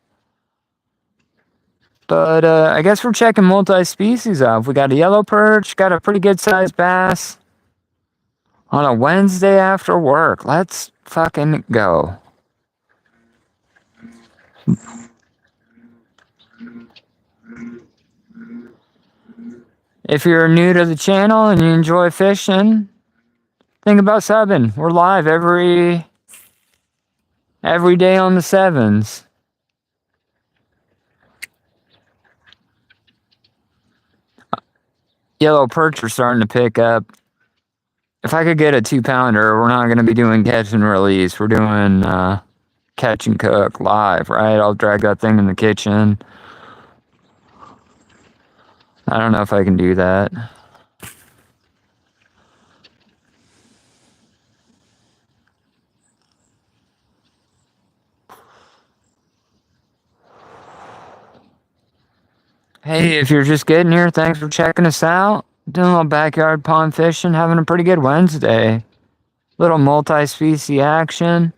Speaker 1: But I guess we're checking multi-species off. We got a yellow perch, got a pretty good sized bass on a Wednesday after work. Let's fucking go. If you're new to the channel and you enjoy fishing, think about subbing. We're live every day on the 7s. Yellow perch are starting to pick up. If I could get a 2-pounder, we're not going to be doing catch and release. We're doing catch and cook live, right? I'll drag that thing in the kitchen. I don't know if I can do that. Hey, if you're just getting here, thanks for checking us out. Doing a little backyard pond fishing, having a pretty good Wednesday. Little multi-species action.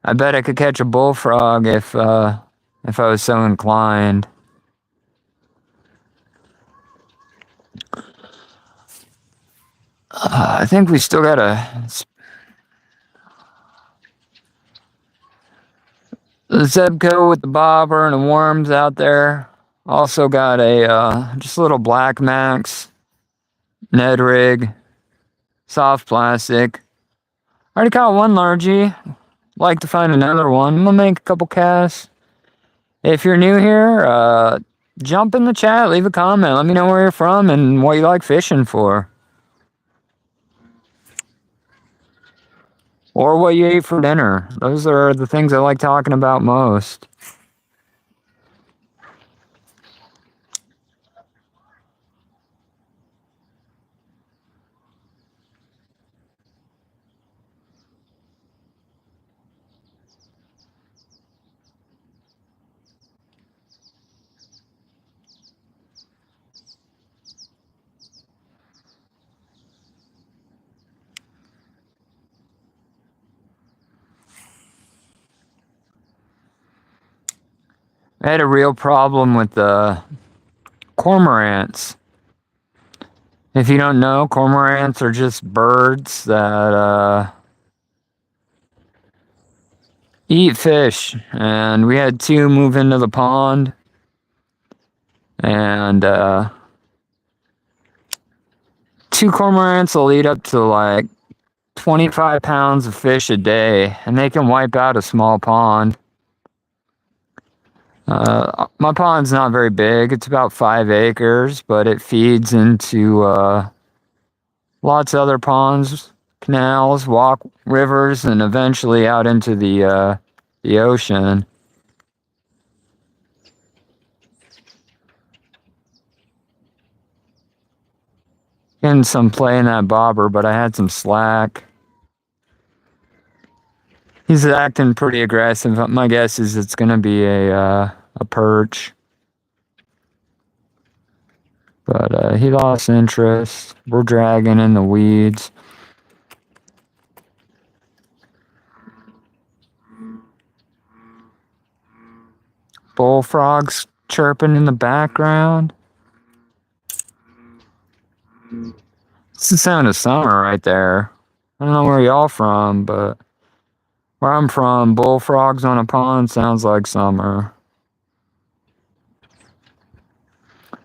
Speaker 1: I bet I could catch a bullfrog if I was so inclined. I think we still got the Zebco with the bobber and the worms out there. Also got a just a little Black Max Ned rig, soft plastic. Already caught one largie. Like to find another one. I'm gonna make a couple casts. If you're new here, jump in the chat, leave a comment. Let me know where you're from and what you like fishing for. or what you ate for dinner. Those are the things I like talking about most. I had a real problem with the cormorants. If you don't know, cormorants are just birds that eat fish. And we had two move into the pond. And two cormorants will eat up to like 25 pounds of fish a day. And they can wipe out a small pond. My pond's not very big. It's about 5 acres, but it feeds into lots of other ponds, canals, rivers, and eventually out into the ocean. Getting some play in that bobber, but I had some slack. He's acting pretty aggressive. My guess is it's gonna be a perch, but he lost interest. We're dragging in the weeds. Bullfrogs chirping in the background. It's the sound of summer right there. I don't know where y'all from, but where I'm from, bullfrogs on a pond sounds like summer.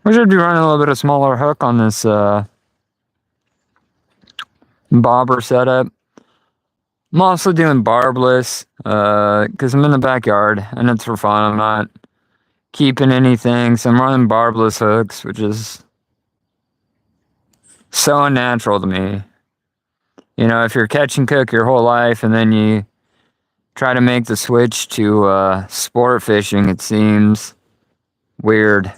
Speaker 1: We should be running a little bit of smaller hook on this bobber setup. I'm also doing barbless because I'm in the backyard and it's for fun. I'm not keeping anything, so I'm running barbless hooks, which is so unnatural to me. You know, if you're catch and cook your whole life and then you try to make the switch to sport fishing, it seems weird.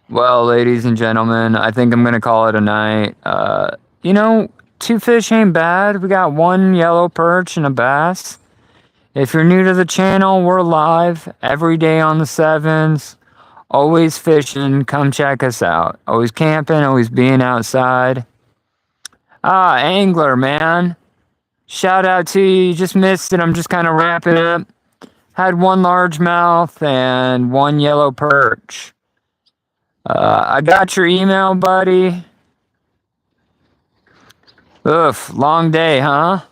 Speaker 1: Well, ladies and gentlemen, I think I'm gonna call it a night. You know, two fish ain't bad. We got one yellow perch and a bass. If you're new to the channel, we're live every day on the sevens. Always fishing. Come check us out. Always camping, always being outside. Ah, angler, man. Shout out to you. You just missed it. I'm just kind of wrapping up. Had one largemouth and one yellow perch. I got your email, buddy. Oof, long day, huh?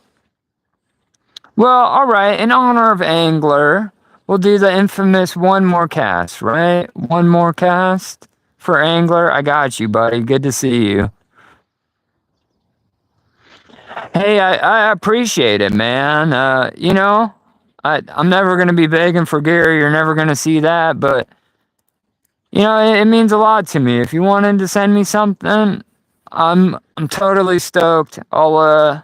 Speaker 1: Well, alright, in honor of Angler, we'll do the infamous one more cast, right? One more cast for Angler. I got you, buddy. Good to see you. Hey, I appreciate it, man. You know, I'm never going to be begging for Gary. You're never going to see that, but, you know, it means a lot to me. If you wanted to send me something, I'm totally stoked. I'll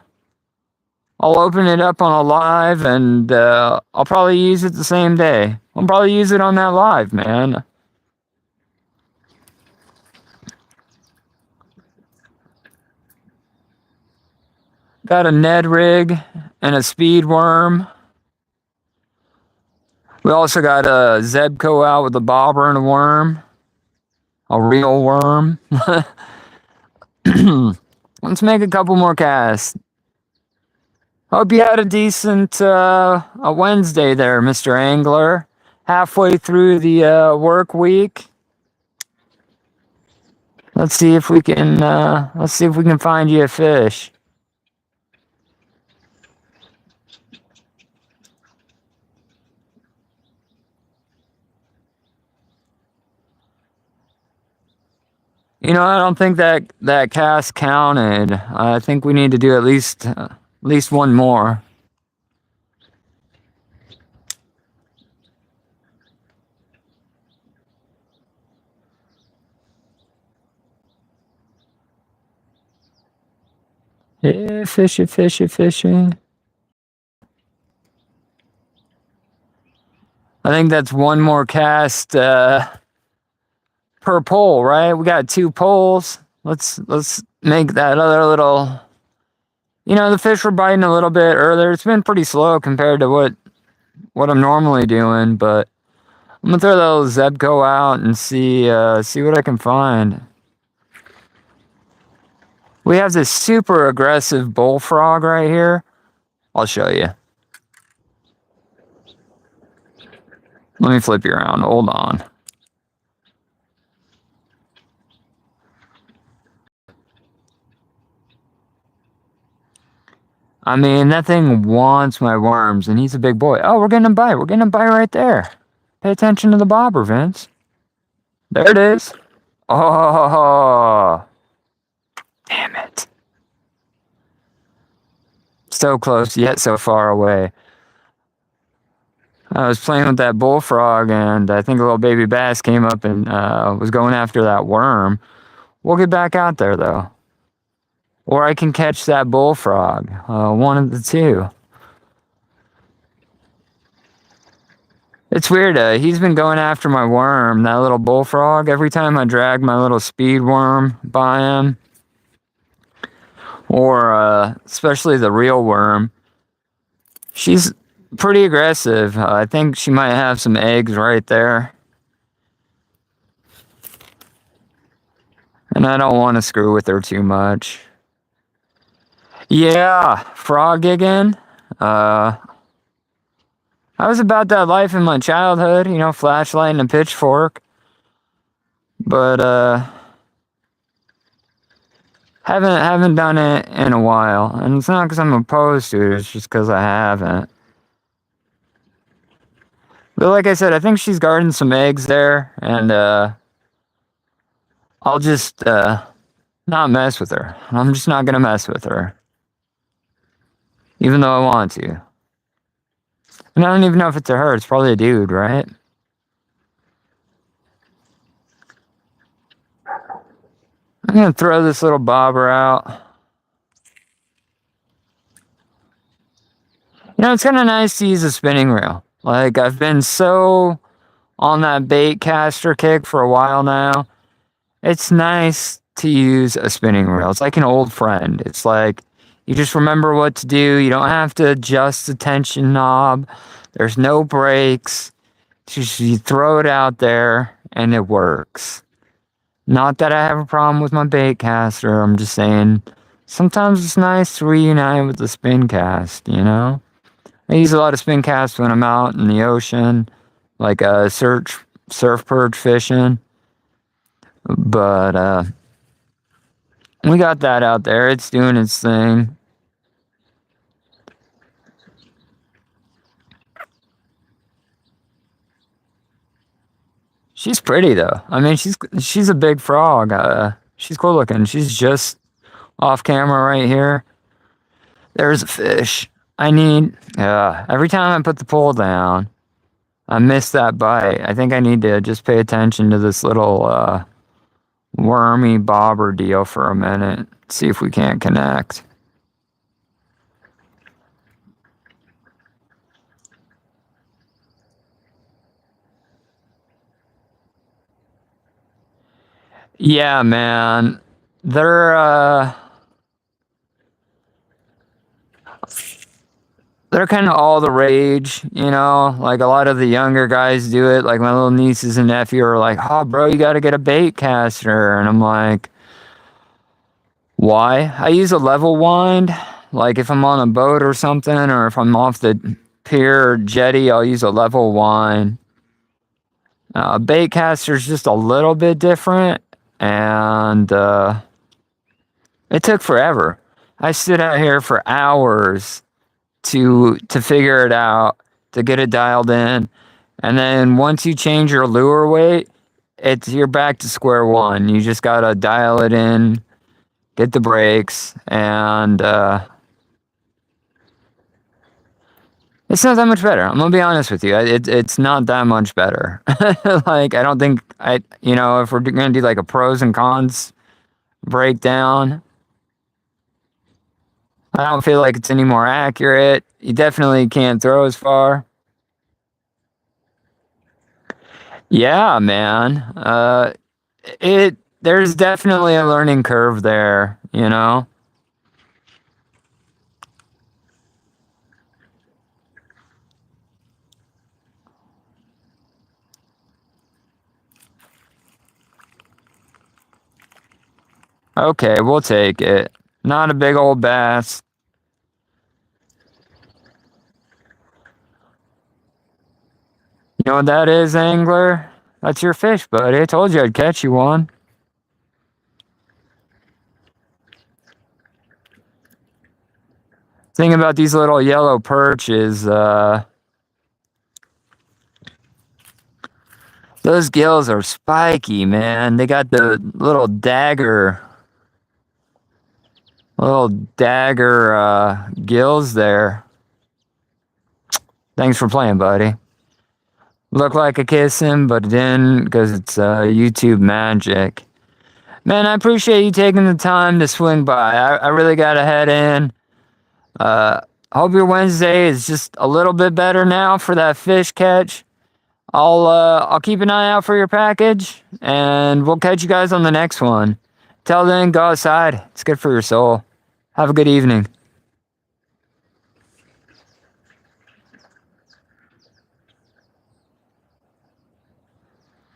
Speaker 1: open it up on a live and I'll probably use it the same day. I'll probably use it on that live, man. Got a Ned rig and a speed worm. We also got a Zebco out with a bobber and a worm. A real worm. Let's make a couple more casts. Hope you had a decent a Wednesday there, Mr. Angler. Halfway through the work week. Let's see if we can find you a fish. I don't think that cast counted. I think we need to do at least one more. Yeah, fishy, fishy, fishy. I think that's one more cast per pole, right? We got 2 poles. Let's make that other little. The fish were biting a little bit earlier. It's been pretty slow compared to what I'm normally doing, but I'm gonna throw that little Zebco out and see what I can find. We have this super aggressive bullfrog right here. I'll show you. Let me flip you around. Hold on. I mean, that thing wants my worms, and he's a big boy. Oh, we're getting a bite. We're getting a bite right there. Pay attention to the bobber, Vince. There it is. Oh, damn it. So close, yet so far away. I was playing with that bullfrog, and I think a little baby bass came up and was going after that worm. We'll get back out there, though. Or I can catch that bullfrog. One of the two. It's weird. He's been going after my worm, that little bullfrog. Every time I drag my little speed worm by him, or especially the real worm, she's pretty aggressive. I think she might have some eggs right there. And I don't want to screw with her too much. Yeah, frog again. I was about that life in my childhood, flashlight and a pitchfork. But haven't done it in a while. And it's not because I'm opposed to it, it's just because I haven't. But like I said, I think she's guarding some eggs there, and I'll just not mess with her. I'm just not gonna mess with her. Even though I want to. And I don't even know if it's a her, it's probably a dude, right? I'm gonna throw this little bobber out. It's kind of nice to use a spinning reel. Like, I've been so on that bait caster kick for a while now. It's nice to use a spinning reel. It's like an old friend. It's like you just remember what to do. You don't have to adjust the tension knob. There's no brakes. Just you throw it out there and it works. Not that I have a problem with my bait caster. I'm just saying sometimes it's nice to reunite with the spin cast, I use a lot of spin casts when I'm out in the ocean, like surf perch fishing. But we got that out there. It's doing its thing. She's pretty though. I mean, she's a big frog. She's cool looking. She's just off camera right here. There's a fish. I need. Every time I put the pole down, I miss that bite. I think I need to just pay attention to this little wormy bobber deal for a minute. See if we can't connect. Yeah, man. They're kind of all the rage, Like a lot of the younger guys do it. Like my little nieces and nephew are like, "Oh, bro, you got to get a bait caster," and I'm like, "Why?" I use a level wind. Like if I'm on a boat or something, or if I'm off the pier or jetty, I'll use a level wind. Bait caster's just a little bit different, and it took forever. I stood out here for hours to figure it out, to get it dialed in. And then once you change your lure weight, you're back to square one. You just gotta dial it in, get the brakes, and it's not that much better. I'm gonna be honest with you. It's not that much better. Like I don't think if we're gonna do like a pros and cons breakdown, I don't feel like it's any more accurate. You definitely can't throw as far. Yeah, man. There's definitely a learning curve there, you know? Okay, we'll take it. Not a big old bass. You know what that is, angler? That's your fish, buddy. I told you I'd catch you one. Thing about these little yellow perch is, those gills are spiky, man. They got the little dagger gills there. Thanks for playing, buddy. Looked like a kissing, but it didn't because it's YouTube magic. Man, I appreciate you taking the time to swing by. I really got to head in. Hope your Wednesday is just a little bit better now for that fish catch. I'll keep an eye out for your package, and we'll catch you guys on the next one. Till then, go outside. It's good for your soul. Have a good evening.